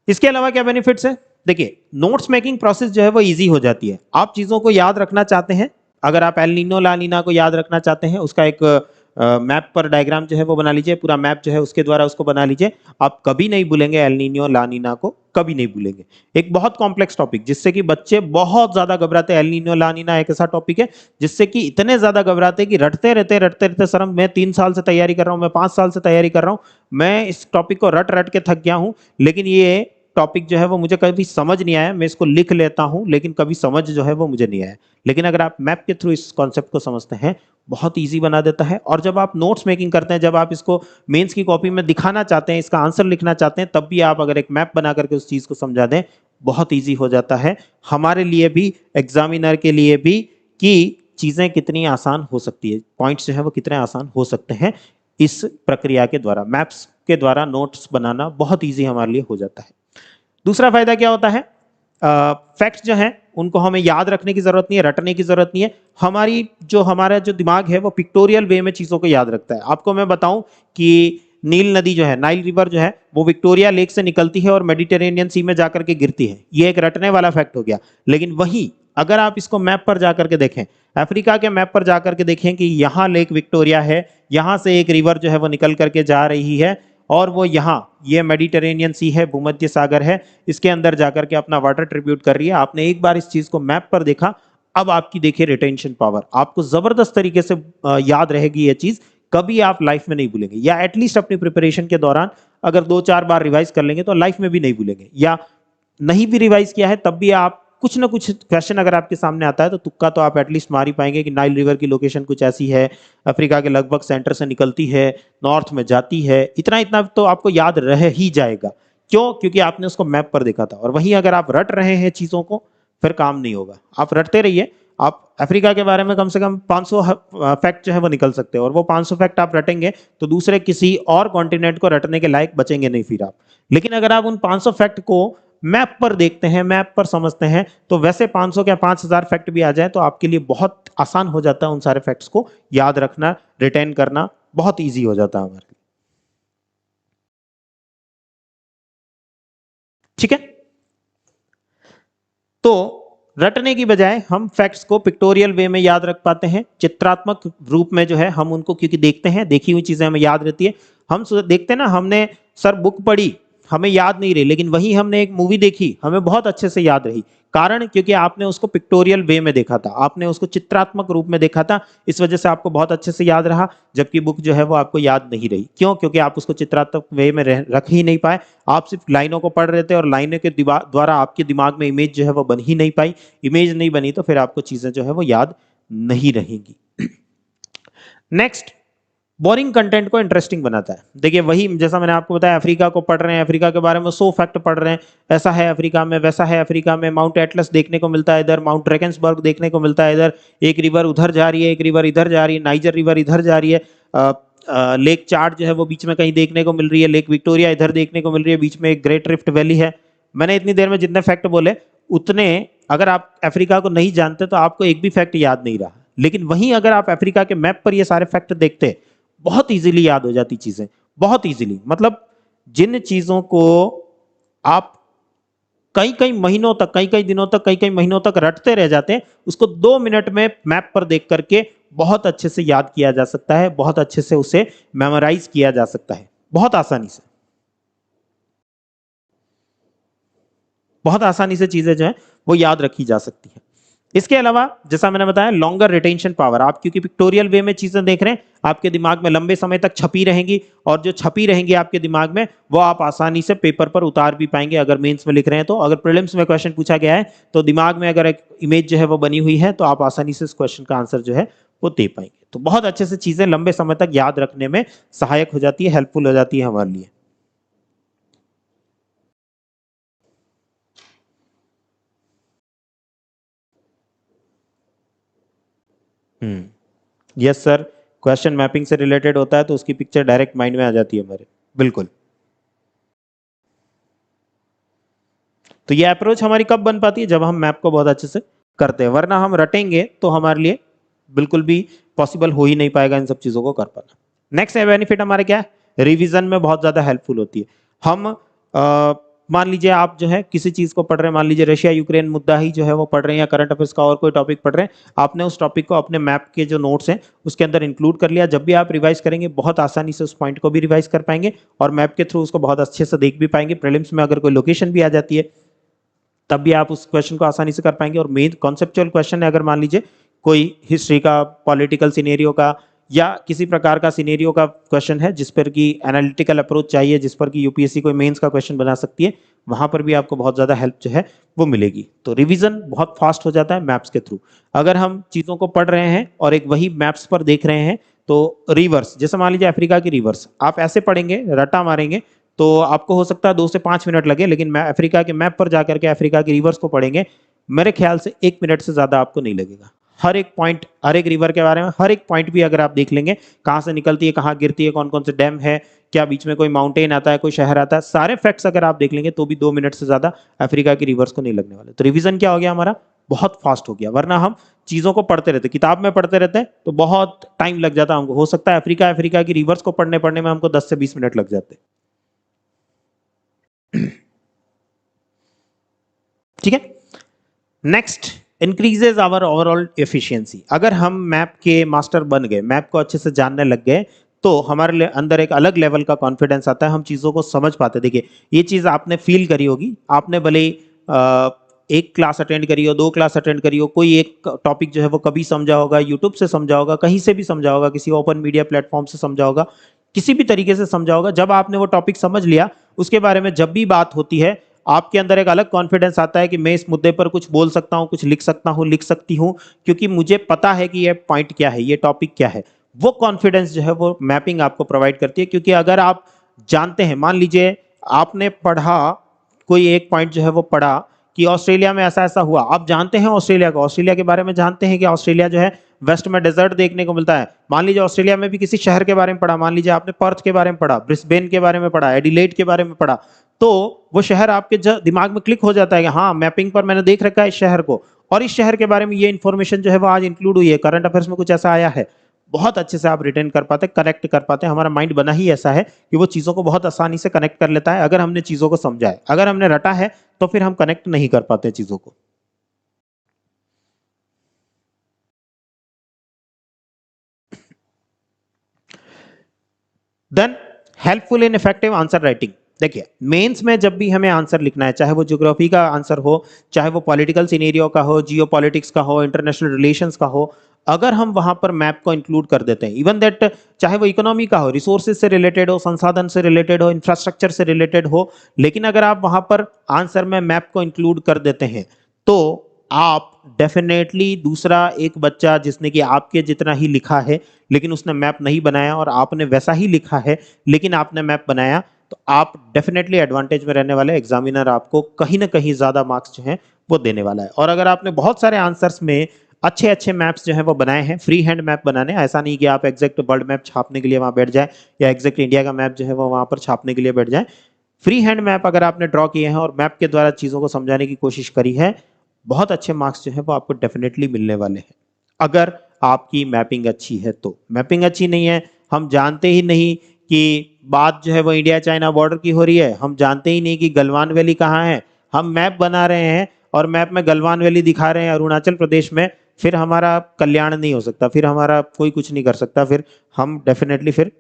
इसके अलावा क्या बेनिफिट्स है? देखिए, नोट्स मेकिंग प्रोसेस जो है वो इजी हो जाती है। आप चीजों को याद रखना चाहते हैं, अगर आप एल नीनो ला नीना को याद रखना चाहते हैं, उसका एक मैप पर डायग्राम जो है वो बना लीजिए, पूरा मैप जो है उसके द्वारा उसको बना लीजिए, आप कभी नहीं भूलेंगे एल नीनो ला नीना को, कभी नहीं भूलेंगे। एक बहुत कॉम्प्लेक्स टॉपिक जिससे कि बच्चे बहुत ज्यादा घबराते हैं, एल नीनो ला नीना एक ऐसा टॉपिक है जिससे कि इतने ज्यादा घबराते हैं कि रटते रहते सर मैं 3 साल से तैयारी कर रहा हूं, मैं 5 साल से तैयारी कर रहा हूं, मैं इस टॉपिक को रट रट के थक गया हूं, लेकिन ये टॉपिक जो है वो मुझे कभी समझ नहीं आया, मैं इसको लिख लेता हूं लेकिन कभी समझ जो है वो मुझे नहीं आया। लेकिन अगर आप मैप के थ्रू इस कॉन्सेप्ट को समझते हैं, बहुत इजी बना देता है। और जब आप नोट्स मेकिंग करते हैं, जब आप इसको मेंस की कॉपी में दिखाना चाहते हैं, इसका आंसर लिखना चाहते हैं, तब भी आप अगर एक मैप बना करके उस चीज को समझा दें, बहुत ईजी हो जाता है हमारे लिए भी, एग्जामिनर के लिए भी, कि चीजें कितनी आसान हो सकती है, पॉइंट्स जो है वो कितने आसान हो सकते हैं इस प्रक्रिया के द्वारा। मैप्स के द्वारा नोट्स बनाना बहुत ईजी हमारे लिए हो जाता है। दूसरा फायदा क्या होता है? फैक्ट्स जो हैं उनको हमें याद रखने की जरूरत नहीं है, रटने की जरूरत नहीं है। हमारा जो दिमाग है वो पिक्टोरियल वे में चीजों को याद रखता है। आपको मैं बताऊं कि नील नदी जो है, नाइल रिवर जो है, वो विक्टोरिया लेक से निकलती है और मेडिटेरेनियन सी में जाकर के गिरती है, ये एक रटने वाला फैक्ट हो गया। लेकिन वही अगर आप इसको मैप पर जाकर के देखें, अफ्रीका के मैप पर जाकर के देखें कि यहाँ लेक विक्टोरिया है, यहाँ से एक रिवर जो है वो निकल करके जा रही है, और वो यहाँ ये मेडिटेरेनियन सी है, भूमध्य सागर है, इसके अंदर जाकर के अपना वाटर ट्रिब्यूट कर रही है। आपने एक बार इस चीज को मैप पर देखा, अब आपकी देखिए रिटेंशन पावर, आपको जबरदस्त तरीके से याद रहेगी ये चीज, कभी आप लाइफ में नहीं भूलेंगे, या एटलीस्ट अपनी प्रिपरेशन के दौरान अगर 2-4 बार रिवाइज कर लेंगे तो लाइफ में भी नहीं भूलेंगे, या नहीं भी रिवाइज किया है तब भी आप कुछ ना कुछ क्वेश्चन अगर आपके सामने आता है तो तुक्का तो आप एटलीस्ट मार ही पाएंगे कि नाइल रिवर की लोकेशन कुछ ऐसी है, अफ्रीका के लगभग सेंटर से निकलती है, नॉर्थ में जाती है, इतना इतना तो आपको याद रह ही जाएगा। क्यों? क्योंकि आपने उसको मैप पर देखा था। और वहीं अगर आप रट रहे हैं चीजों को, फिर काम नहीं होगा। आप रटते रहिए, आप अफ्रीका के बारे में कम से कम 500 फैक्ट जो है वो निकल सकते हैं, और वो 500 फैक्ट आप रटेंगे तो दूसरे किसी और कॉन्टिनेंट को रटने के लायक बचेंगे नहीं फिर आप। लेकिन अगर आप उन 500 फैक्ट को मैप पर देखते हैं, मैप पर समझते हैं, तो वैसे 500 क्या 5000 फैक्ट भी आ जाए तो आपके लिए बहुत आसान हो जाता है उन सारे फैक्ट्स को याद रखना, रिटेन करना बहुत इजी हो जाता है हमारे लिए। ठीक है, तो रटने की बजाय हम फैक्ट्स को पिक्टोरियल वे में याद रख पाते हैं, चित्रात्मक रूप में जो है हम उनको, क्योंकि देखते हैं, देखी हुई चीजें हमें याद रहती है। हम देखते हैं ना, हमने सर बुक पढ़ी, हमें याद नहीं रही, लेकिन वही हमने एक मूवी देखी हमें बहुत अच्छे से याद रही। कारण क्योंकि आपने उसको पिक्टोरियल वे में देखा था, आपने उसको चित्रात्मक रूप में देखा था, इस वजह से आपको बहुत अच्छे से याद रहा। जबकि बुक जो है वो आपको याद नहीं रही, क्यों? क्योंकि आप उसको चित्रात्मक वे में रख ही नहीं पाए, आप सिर्फ लाइनों को पढ़ रहे थे और लाइनों के द्वारा आपके दिमाग में इमेज जो है वो बन ही नहीं पाई। इमेज नहीं बनी तो फिर आपको चीजें जो है वो याद नहीं रहेंगी। नेक्स्ट, बोरिंग कंटेंट को इंटरेस्टिंग बनाता है। देखिए वही जैसा मैंने आपको बताया, अफ्रीका को पढ़ रहे हैं, अफ्रीका के बारे में 100 फैक्ट पढ़ रहे हैं, ऐसा है अफ्रीका में, वैसा है अफ्रीका में, माउंट एटलस देखने को मिलता है इधर, माउंट ड्रैगन्सबर्ग देखने को मिलता है इधर, एक रिवर उधर जा रही है, एक रिवर इधर जा रही है, नाइजर रिवर इधर जा रही है, लेक चार्ट जो है वो बीच में कहीं देखने को मिल रही है, लेक विक्टोरिया इधर देखने को मिल रही है, बीच में एक ग्रेट रिफ्ट वैली है। मैंने इतनी देर में जितने फैक्ट बोले उतने अगर आप अफ्रीका को नहीं जानते तो आपको एक भी फैक्ट याद नहीं रहा। लेकिन वहीं अगर आप अफ्रीका के मैप पर ये सारे फैक्ट देखते, बहुत इजीली याद हो जाती चीजें, बहुत इजीली। मतलब जिन चीजों को आप कई कई महीनों तक, कई कई दिनों तक, कई कई महीनों तक रटते रह जाते हैं, उसको 2 मिनट में मैप पर देख करके बहुत अच्छे से याद किया जा सकता है, बहुत अच्छे से उसे मेमोराइज किया जा सकता है, बहुत आसानी से, बहुत आसानी से चीजें जो है वो याद रखी जा सकती है। इसके अलावा जैसा मैंने बताया, लॉन्गर रिटेंशन पावर, आप क्योंकि पिक्टोरियल वे में चीजें देख रहे हैं, आपके दिमाग में लंबे समय तक छपी रहेंगी, और जो छपी रहेंगी आपके दिमाग में वो आप आसानी से पेपर पर उतार भी पाएंगे अगर मेंस में लिख रहे हैं तो। अगर प्रीलिम्स में क्वेश्चन पूछा गया है तो दिमाग में अगर एक इमेज जो है वो बनी हुई है तो आप आसानी से इस क्वेश्चन का आंसर जो है वो दे पाएंगे। तो बहुत अच्छे से चीजें लंबे समय तक याद रखने में सहायक हो जाती है, हेल्पफुल हो जाती है हमारे लिए। यस सर, क्वेश्चन मैपिंग से रिलेटेड होता है तो उसकी पिक्चर डायरेक्ट माइंड में आ जाती है हमारे, बिल्कुल। तो ये अप्रोच हमारी कब बन पाती है? जब हम मैप को बहुत अच्छे से करते हैं, वरना हम रटेंगे तो हमारे लिए बिल्कुल भी पॉसिबल हो ही नहीं पाएगा इन सब चीजों को कर पाना। नेक्स्ट बेनिफिट हमारे क्या है? रिवीजन में बहुत ज्यादा हेल्पफुल होती है। हम मान लीजिए आप जो है किसी चीज को पढ़ रहे हैं, मान लीजिए रशिया यूक्रेन मुद्दा ही जो है वो पढ़ रहे हैं, या करंट अफेयर्स का और कोई टॉपिक पढ़ रहे हैं, आपने उस टॉपिक को अपने मैप के जो नोट्स हैं उसके अंदर इंक्लूड कर लिया। जब भी आप रिवाइज करेंगे बहुत आसानी से उस पॉइंट को भी रिवाइज कर पाएंगे और मैप के थ्रू उसको बहुत अच्छे से देख भी पाएंगे। प्रीलिम्स में अगर कोई लोकेशन भी आ जाती है तब भी आप उस क्वेश्चन को आसानी से कर पाएंगे। और मेन कॉन्सेप्चुअल क्वेश्चन है, अगर मान लीजिए कोई हिस्ट्री का, पॉलिटिकल सिनेरियो का, या किसी प्रकार का सिनेरियो का क्वेश्चन है जिस पर कि एनालिटिकल अप्रोच चाहिए, जिस पर कि यूपीएससी कोई मेंस का क्वेश्चन बना सकती है, वहां पर भी आपको बहुत ज्यादा हेल्प जो है वो मिलेगी। तो रिवीजन बहुत फास्ट हो जाता है मैप्स के थ्रू। अगर हम चीजों को पढ़ रहे हैं और एक वही मैप्स पर देख रहे हैं तो रिवर्स, जैसे मान लीजिए अफ्रीका की रिवर्स आप ऐसे पढ़ेंगे, रटा मारेंगे, तो आपको हो सकता है 2 से 5 मिनट लगे, लेकिन मैं अफ्रीका के मैप पर जाकर के अफ्रीका की रिवर्स को पढ़ेंगे, मेरे ख्याल से 1 मिनट से ज्यादा आपको नहीं लगेगा। हर एक पॉइंट, हर एक रिवर के बारे में हर एक पॉइंट भी अगर आप देख लेंगे, कहाँ से निकलती है, कहाँ गिरती है, कौन कौन से डैम है, क्या बीच में कोई माउंटेन आता है, कोई शहर आता है, सारे फैक्ट्स अगर आप देख लेंगे तो भी 2 मिनट से ज्यादा अफ्रीका की रिवर्स को नहीं लगने वाले। तो रिवीजन क्या हो गया हमारा? बहुत फास्ट हो गया। वरना हम चीजों को पढ़ते रहते, किताब में पढ़ते रहते हैं तो बहुत टाइम लग जाता हमको। हो सकता है अफ्रीका की रिवर्स को पढ़ने पढ़ने में हमको 10 से 20 मिनट लग जाते। ठीक है। Next, increases our overall efficiency. अगर हम मैप के मास्टर बन गए, मैप को अच्छे से जानने लग गए, तो हमारे अंदर एक अलग लेवल का कॉन्फिडेंस आता है, हम चीजों को समझ पाते। देखिए ये चीज आपने फील करी होगी, आपने भले ही एक क्लास अटेंड करी हो, 2 क्लास अटेंड करी हो, कोई एक टॉपिक जो है वो कभी समझा होगा, यूट्यूब से समझा होगा, कहीं से भी समझा होगा, किसी ओपन मीडिया प्लेटफॉर्म से समझा होगा, किसी भी तरीके से समझा होगा। जब आपने वो टॉपिक समझ लिया, उसके बारे में जब भी बात होती है, आपके अंदर एक अलग कॉन्फिडेंस आता है कि मैं इस मुद्दे पर कुछ बोल सकता हूं, कुछ लिख सकता हूं, लिख सकती हूं, क्योंकि मुझे पता है कि ये पॉइंट क्या है, ये टॉपिक क्या है। वो कॉन्फिडेंस जो है वो मैपिंग आपको प्रोवाइड करती है। क्योंकि अगर आप जानते हैं, मान लीजिए आपने पढ़ा, कोई एक पॉइंट जो है वो पढ़ा कि ऑस्ट्रेलिया में ऐसा ऐसा हुआ, आप जानते हैं ऑस्ट्रेलिया को, ऑस्ट्रेलिया के बारे में जानते हैं कि ऑस्ट्रेलिया जो है वेस्ट में डेजर्ट देखने को मिलता है। मान लीजिए ऑस्ट्रेलिया में भी किसी शहर के बारे में पढ़ा, मान लीजिए आपने पर्थ के बारे में पढ़ा, ब्रिस्बेन के बारे में पढ़ा, एडिलेड के बारे में पढ़ा, तो वो शहर आपके दिमाग में क्लिक हो जाता है कि हाँ, मैपिंग पर मैंने देख रखा है इस शहर को, और इस शहर के बारे में ये इंफॉर्मेशन जो है वो आज इंक्लूड हुई है, करंट अफेयर्स में कुछ ऐसा आया है। बहुत अच्छे से आप रिटेन कर पाते, कनेक्ट कर पाते हैं। हमारा माइंड बना ही ऐसा है कि वो चीजों को बहुत आसानी से कनेक्ट कर लेता है अगर हमने चीजों को समझा है। अगर हमने रटा है तो फिर हम कनेक्ट नहीं कर पाते चीजों को। Then helpful in effective answer writing. देखिए मेंस में जब भी हमें आंसर लिखना है, चाहे वो ज्योग्राफी का आंसर हो, चाहे वो पॉलिटिकल सिनेरियो का हो, जियो पॉलिटिक्स का हो, इंटरनेशनल रिलेशंस का हो, अगर हम वहां पर मैप को इंक्लूड कर देते हैं, इवन दैट चाहे वो इकोनॉमी का हो, रिसोर्सेज से रिलेटेड हो, संसाधन से रिलेटेड हो, इंफ्रास्ट्रक्चर से रिलेटेड हो, लेकिन अगर आप वहां पर आंसर में मैप को इंक्लूड कर देते हैं तो आप डेफिनेटली दूसरा एक बच्चा जिसने कि आपके जितना ही लिखा है लेकिन उसने मैप नहीं बनाया और आपने वैसा ही लिखा है लेकिन आपने मैप बनाया, तो आप डेफिनेटली एडवांटेज में रहने वाले, एग्जामिनर आपको कहीं ना कहीं ज्यादा मार्क्स जो हैं वो देने वाला है। और अगर आपने बहुत सारे आंसर्स में अच्छे अच्छे मैप्स जो हैं वो बनाए हैं, फ्री हैंड मैप बनाने, ऐसा नहीं कि आप एग्जैक्ट वर्ल्ड मैप छापने के लिए वहां बैठ जाए या एग्जैक्ट इंडिया का मैप जो है वो वहां पर छापने के लिए बैठ जाए, फ्री हैंड मैप अगर आपने ड्रॉ किए हैं और मैप के द्वारा चीजों को समझाने की कोशिश करी है, बहुत अच्छे मार्क्स जो है वो आपको डेफिनेटली मिलने वाले हैं अगर आपकी मैपिंग अच्छी है। तो मैपिंग अच्छी नहीं है, हम जानते ही नहीं कि बात जो है वो इंडिया चाइना बॉर्डर की हो रही है, हम जानते ही नहीं कि गलवान वैली कहाँ है, हम मैप बना रहे हैं और मैप में गलवान वैली दिखा रहे हैं अरुणाचल प्रदेश में, फिर हमारा कल्याण नहीं हो सकता, फिर हमारा कोई कुछ नहीं कर सकता, फिर हम डेफिनेटली फिर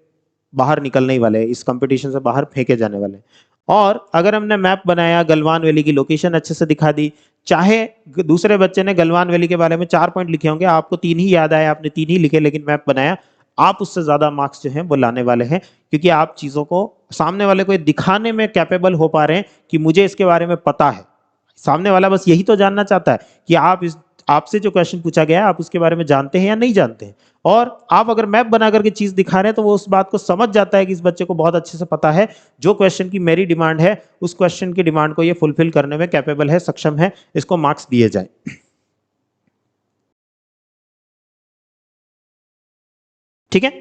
बाहर निकलने ही वाले हैं, इस कंपटीशन से बाहर फेंके जाने वाले हैं। और अगर हमने मैप बनाया, गलवान वैली की लोकेशन अच्छे से दिखा दी, चाहे दूसरे बच्चे ने गलवान वैली के बारे में 4 पॉइंट लिखे होंगे, आपको 3 ही याद आए, आपने 3 ही लिखे, लेकिन मैप बनाया, आप उससे ज्यादा मार्क्स जो हैं वो लाने वाले हैं, क्योंकि आप चीजों को सामने वाले को दिखाने में कैपेबल हो पा रहे हैं कि मुझे इसके बारे में पता है। सामने वाला बस यही तो जानना चाहता है कि आप इस आपसे जो क्वेश्चन पूछा गया है आप उसके बारे में जानते हैं या नहीं जानते हैं। और आप अगर मैप बना करके चीज दिखा रहे हैं तो वो उस बात को समझ जाता है कि इस बच्चे को बहुत अच्छे से पता है जो क्वेश्चन की मेरी डिमांड है, उस क्वेश्चन की डिमांड को ये फुलफिल करने में कैपेबल है, सक्षम है, इसको मार्क्स दिए जाए। ठीक है।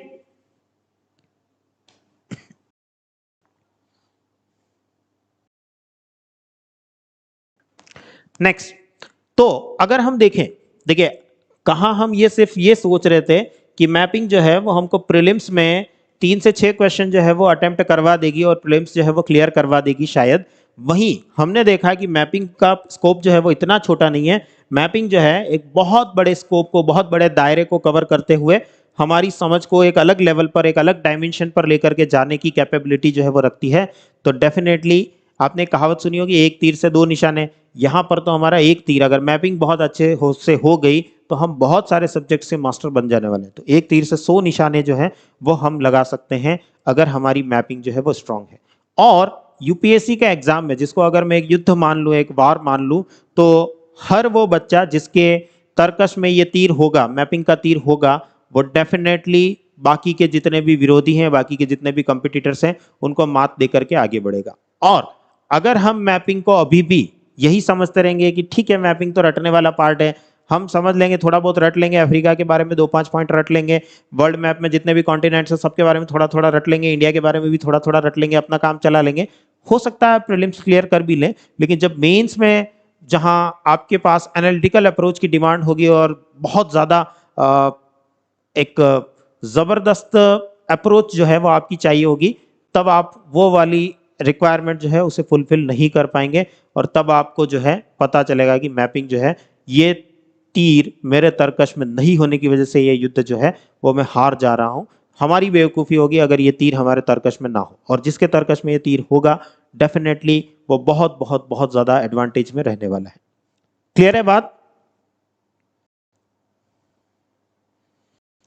नेक्स्ट, तो अगर हम देखें, देखिए कहां हम ये सिर्फ ये सोच रहे थे कि मैपिंग जो है वो हमको प्रीलिम्स में 3 से 6 क्वेश्चन जो है वो अटेम्प्ट करवा देगी और प्रीलिम्स जो है वो क्लियर करवा देगी शायद, वहीं हमने देखा कि मैपिंग का स्कोप जो है वो इतना छोटा नहीं है। मैपिंग जो है एक बहुत बड़े स्कोप को, बहुत बड़े दायरे को कवर करते हुए हमारी समझ को एक अलग लेवल पर, एक अलग डायमेंशन पर लेकर के जाने की कैपेबिलिटी जो है वो रखती है। तो डेफिनेटली आपने कहावत सुनी होगी, एक तीर से 2 निशाने, यहाँ पर तो हमारा एक तीर, अगर मैपिंग बहुत अच्छे से हो गई तो हम बहुत सारे सब्जेक्ट से मास्टर बन जाने वाले हैं। तो एक तीर से 100 निशाने जो है वो हम लगा सकते हैं अगर हमारी मैपिंग जो है वो स्ट्रांग है। और यूपीएससी का एग्जाम में, जिसको अगर मैं एक युद्ध मान लूं, एक वार मान लूं, तो हर वो बच्चा जिसके तरकश में ये तीर होगा, मैपिंग का तीर होगा, वो डेफिनेटली बाकी के जितने भी विरोधी हैं, बाकी के जितने भी कंपिटिटर्स हैं, उनको मात दे करके आगे बढ़ेगा। और अगर हम मैपिंग को अभी भी यही समझते रहेंगे कि ठीक है मैपिंग तो रटने वाला पार्ट है, हम समझ लेंगे, थोड़ा बहुत रट लेंगे, अफ्रीका के बारे में 2-5 पॉइंट रट लेंगे, वर्ल्ड मैप में जितने भी कॉन्टिनेंट्स हैं सबके बारे में थोड़ा थोड़ा रट लेंगे, इंडिया के बारे में भी थोड़ा थोड़ा रट लेंगे, अपना काम चला लेंगे, हो सकता है प्रीलिम्स क्लियर कर भी लें, लेकिन जब मेंस में जहां आपके पास एनालिटिकल अप्रोच की डिमांड होगी और बहुत ज्यादा एक जबरदस्त अप्रोच जो है वो आपकी चाहिए होगी, तब आप वो वाली रिक्वायरमेंट जो है उसे फुलफिल नहीं कर पाएंगे और तब आपको जो है पता चलेगा कि मैपिंग जो है, ये तीर मेरे तरकश में नहीं होने की वजह से ये युद्ध जो है वो मैं हार जा रहा हूं। हमारी बेवकूफ़ी होगी अगर ये तीर हमारे तरकश में ना हो, और जिसके तरकश में ये तीर होगा डेफिनेटली वो बहुत बहुत बहुत ज्यादा एडवांटेज में रहने वाला है। क्लियर है बात?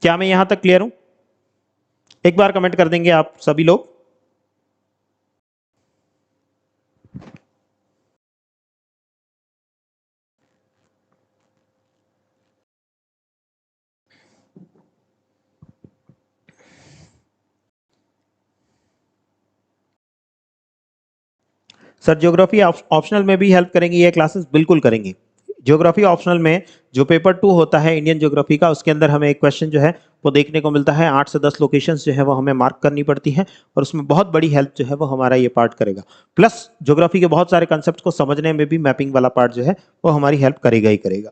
क्या मैं यहां तक क्लियर हूं? एक बार कमेंट कर देंगे आप सभी लोग। सर ज्योग्राफी ऑप्शनल में भी हेल्प करेंगी ये क्लासेस? बिल्कुल करेंगी। ज्योग्राफी ऑप्शनल में जो पेपर 2 होता है इंडियन ज्योग्राफी का, उसके अंदर हमें एक क्वेश्चन जो है वो देखने को मिलता है, 8 से 10 लोकेशंस जो है वो हमें मार्क करनी पड़ती है, और उसमें बहुत बड़ी हेल्प जो है वो हमारा ये पार्ट करेगा। प्लस ज्योग्राफी के बहुत सारे कंसेप्ट को समझने में भी मैपिंग वाला पार्ट जो है वो हमारी हेल्प करेगा ही करेगा।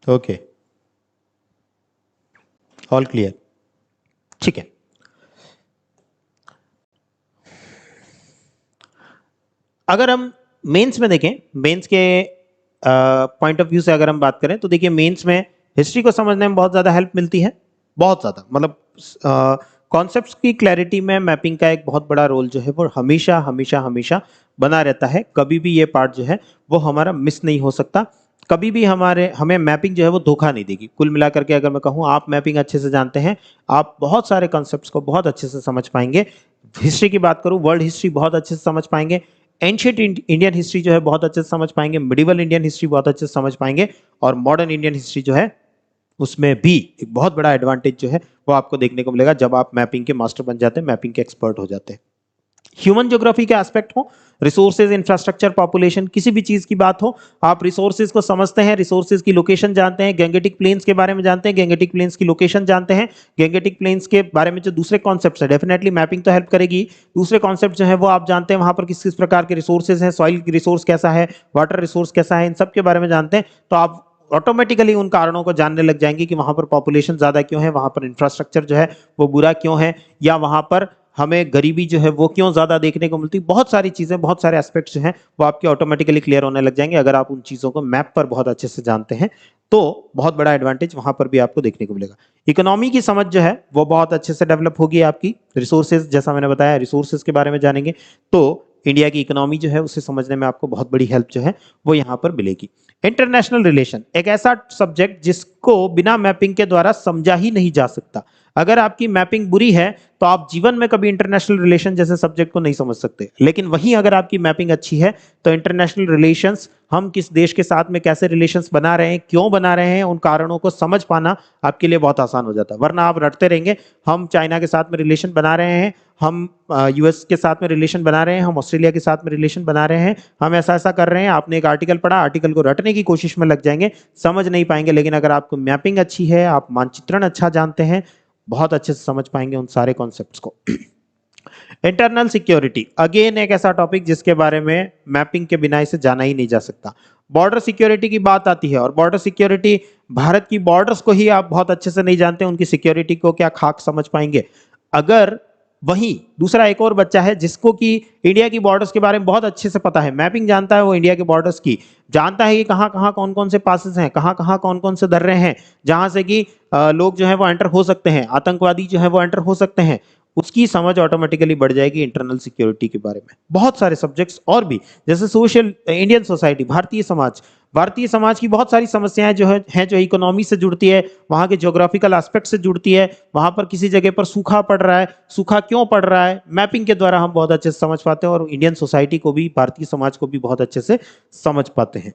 Okay, all clear. ठीक है, अगर हम मेंस में देखें, मेंस के पॉइंट ऑफ व्यू से अगर हम बात करें तो देखिए मेंस में हिस्ट्री को समझने में बहुत ज़्यादा हेल्प मिलती है, बहुत ज़्यादा, मतलब कॉन्सेप्ट्स की क्लैरिटी में मैपिंग का एक बहुत बड़ा रोल जो है वो हमेशा हमेशा हमेशा बना रहता है। कभी भी ये पार्ट जो है वो हमारा मिस नहीं हो सकता, कभी भी हमें मैपिंग जो है वो धोखा नहीं देगी। कुल मिलाकर के अगर मैं कहूँ, आप मैपिंग अच्छे से जानते हैं, आप बहुत सारे कॉन्सेप्ट्स को बहुत अच्छे से समझ पाएंगे। हिस्ट्री की बात करूँ, वर्ल्ड हिस्ट्री बहुत अच्छे से समझ पाएंगे, एंशियंट इंडियन हिस्ट्री जो है बहुत अच्छे से समझ पाएंगे, मिडिवल इंडियन हिस्ट्री बहुत अच्छे से समझ पाएंगे, और मॉडर्न इंडियन हिस्ट्री जो है उसमें भी एक बहुत बड़ा एडवांटेज जो है वो आपको देखने को मिलेगा जब आप मैपिंग के मास्टर बन जाते हैं, मैपिंग के एक्सपर्ट हो जाते हैं। ह्यूमन ज्योग्राफी के एस्पेक्ट हो, रिसोर्सेज, इंफ्रास्ट्रक्चर, पॉपुलेशन, किसी भी चीज की बात हो, आप रिसोर्सेज को समझते हैं, रिसोर्सेज की लोकेशन जानते हैं, गैंगेटिक प्लेन्स के बारे में जानते हैं, गैंगेटिक प्लेन्स की लोकेशन जानते हैं, गैंगेटिक प्लेन्स के बारे में जो दूसरे कॉन्सेप्ट्स है, डेफिनेटली मैपिंग तो हेल्प करेगी। दूसरे कॉन्सेप्ट जो है वो आप जानते हैं, वहां पर किस किस प्रकार के रिसोर्सेज हैं, सॉइल रिसोर्स कैसा है, वाटर रिसोर्स कैसा है, इन सब के बारे में जानते हैं, तो आप ऑटोमेटिकली उन कारणों को जानने लग जाएंगे कि वहां पर पॉपुलेशन ज्यादा क्यों है, वहां पर इंफ्रास्ट्रक्चर जो है वो बुरा क्यों है, या वहां पर हमें गरीबी जो है वो क्यों ज्यादा देखने को मिलती। बहुत सारी चीजें, बहुत सारे एस्पेक्ट्स जो हैं वो आपके ऑटोमेटिकली क्लियर होने लग जाएंगे अगर आप उन चीजों को मैप पर बहुत अच्छे से जानते हैं, तो बहुत बड़ा एडवांटेज वहां पर भी आपको देखने को मिलेगा। इकोनॉमी की समझ जो है वो बहुत अच्छे से डेवलप होगी आपकी। रिसोर्सेज, जैसा मैंने बताया, रिसोर्सेज के बारे में जानेंगे तो इंडिया की इकोनॉमी जो है उसे समझने में आपको बहुत बड़ी हेल्प जो है वो यहाँ पर मिलेगी। इंटरनेशनल रिलेशन एक ऐसा सब्जेक्ट जिसको बिना मैपिंग के द्वारा समझा ही नहीं जा सकता। अगर आपकी मैपिंग बुरी है तो आप जीवन में कभी इंटरनेशनल रिलेशन जैसे सब्जेक्ट को नहीं समझ सकते, लेकिन वहीं अगर आपकी मैपिंग अच्छी है तो इंटरनेशनल रिलेशंस, हम किस देश के साथ में कैसे रिलेशंस बना रहे हैं, क्यों बना रहे हैं, उन कारणों को समझ पाना आपके लिए बहुत आसान हो जाता है। वरना आप रटते रहेंगे, हम चाइना के साथ में रिलेशन बना रहे हैं, हम यूएस के साथ में रिलेशन बना रहे हैं, हम ऑस्ट्रेलिया के साथ में रिलेशन बना रहे हैं, हम ऐसा ऐसा कर रहे हैं। आपने एक आर्टिकल पढ़ा, आर्टिकल को रटने की कोशिश में लग जाएंगे, समझ नहीं पाएंगे। लेकिन अगर आपको मैपिंग अच्छी है, आप मानचित्रण अच्छा जानते हैं, बहुत अच्छे से समझ पाएंगे उन सारे कॉन्सेप्ट्स को। इंटरनल सिक्योरिटी अगेन एक ऐसा टॉपिक जिसके बारे में मैपिंग के बिना इसे जाना ही नहीं जा सकता। बॉर्डर सिक्योरिटी की बात आती है, और बॉर्डर सिक्योरिटी, भारत की बॉर्डर्स को ही आप बहुत अच्छे से नहीं जानते, उनकी सिक्योरिटी को क्या खाक समझ पाएंगे। अगर वहीं दूसरा एक और बच्चा है जिसको कि इंडिया की बॉर्डर्स के बारे में बहुत अच्छे से पता है, मैपिंग जानता है, वो इंडिया के बॉर्डर्स की जानता है कि कहाँ कहाँ कौन कौन से पासेस हैं, कहाँ कहाँ कौन कौन से दर्रे हैं जहां से कि लोग जो है वो एंटर हो सकते हैं, आतंकवादी जो है वो एंटर हो सकते हैं, उसकी समझ ऑटोमेटिकली बढ़ जाएगी इंटरनल सिक्योरिटी के बारे में। बहुत सारे सब्जेक्ट्स और भी, जैसे social, Indian society, Bharatiya Samaj, Bharatiya Samaj की बहुत सारी समस्याएं जो है जो इकोनॉमी से जुड़ती है, वहां के ज्योग्राफिकल एस्पेक्ट से जुड़ती है। वहां पर किसी जगह पर सूखा पड़ रहा है, सूखा क्यों पड़ रहा है, मैपिंग के द्वारा हम बहुत अच्छे से समझ पाते हैं, और इंडियन सोसाइटी को भी, भारतीय समाज को भी बहुत अच्छे से समझ पाते हैं।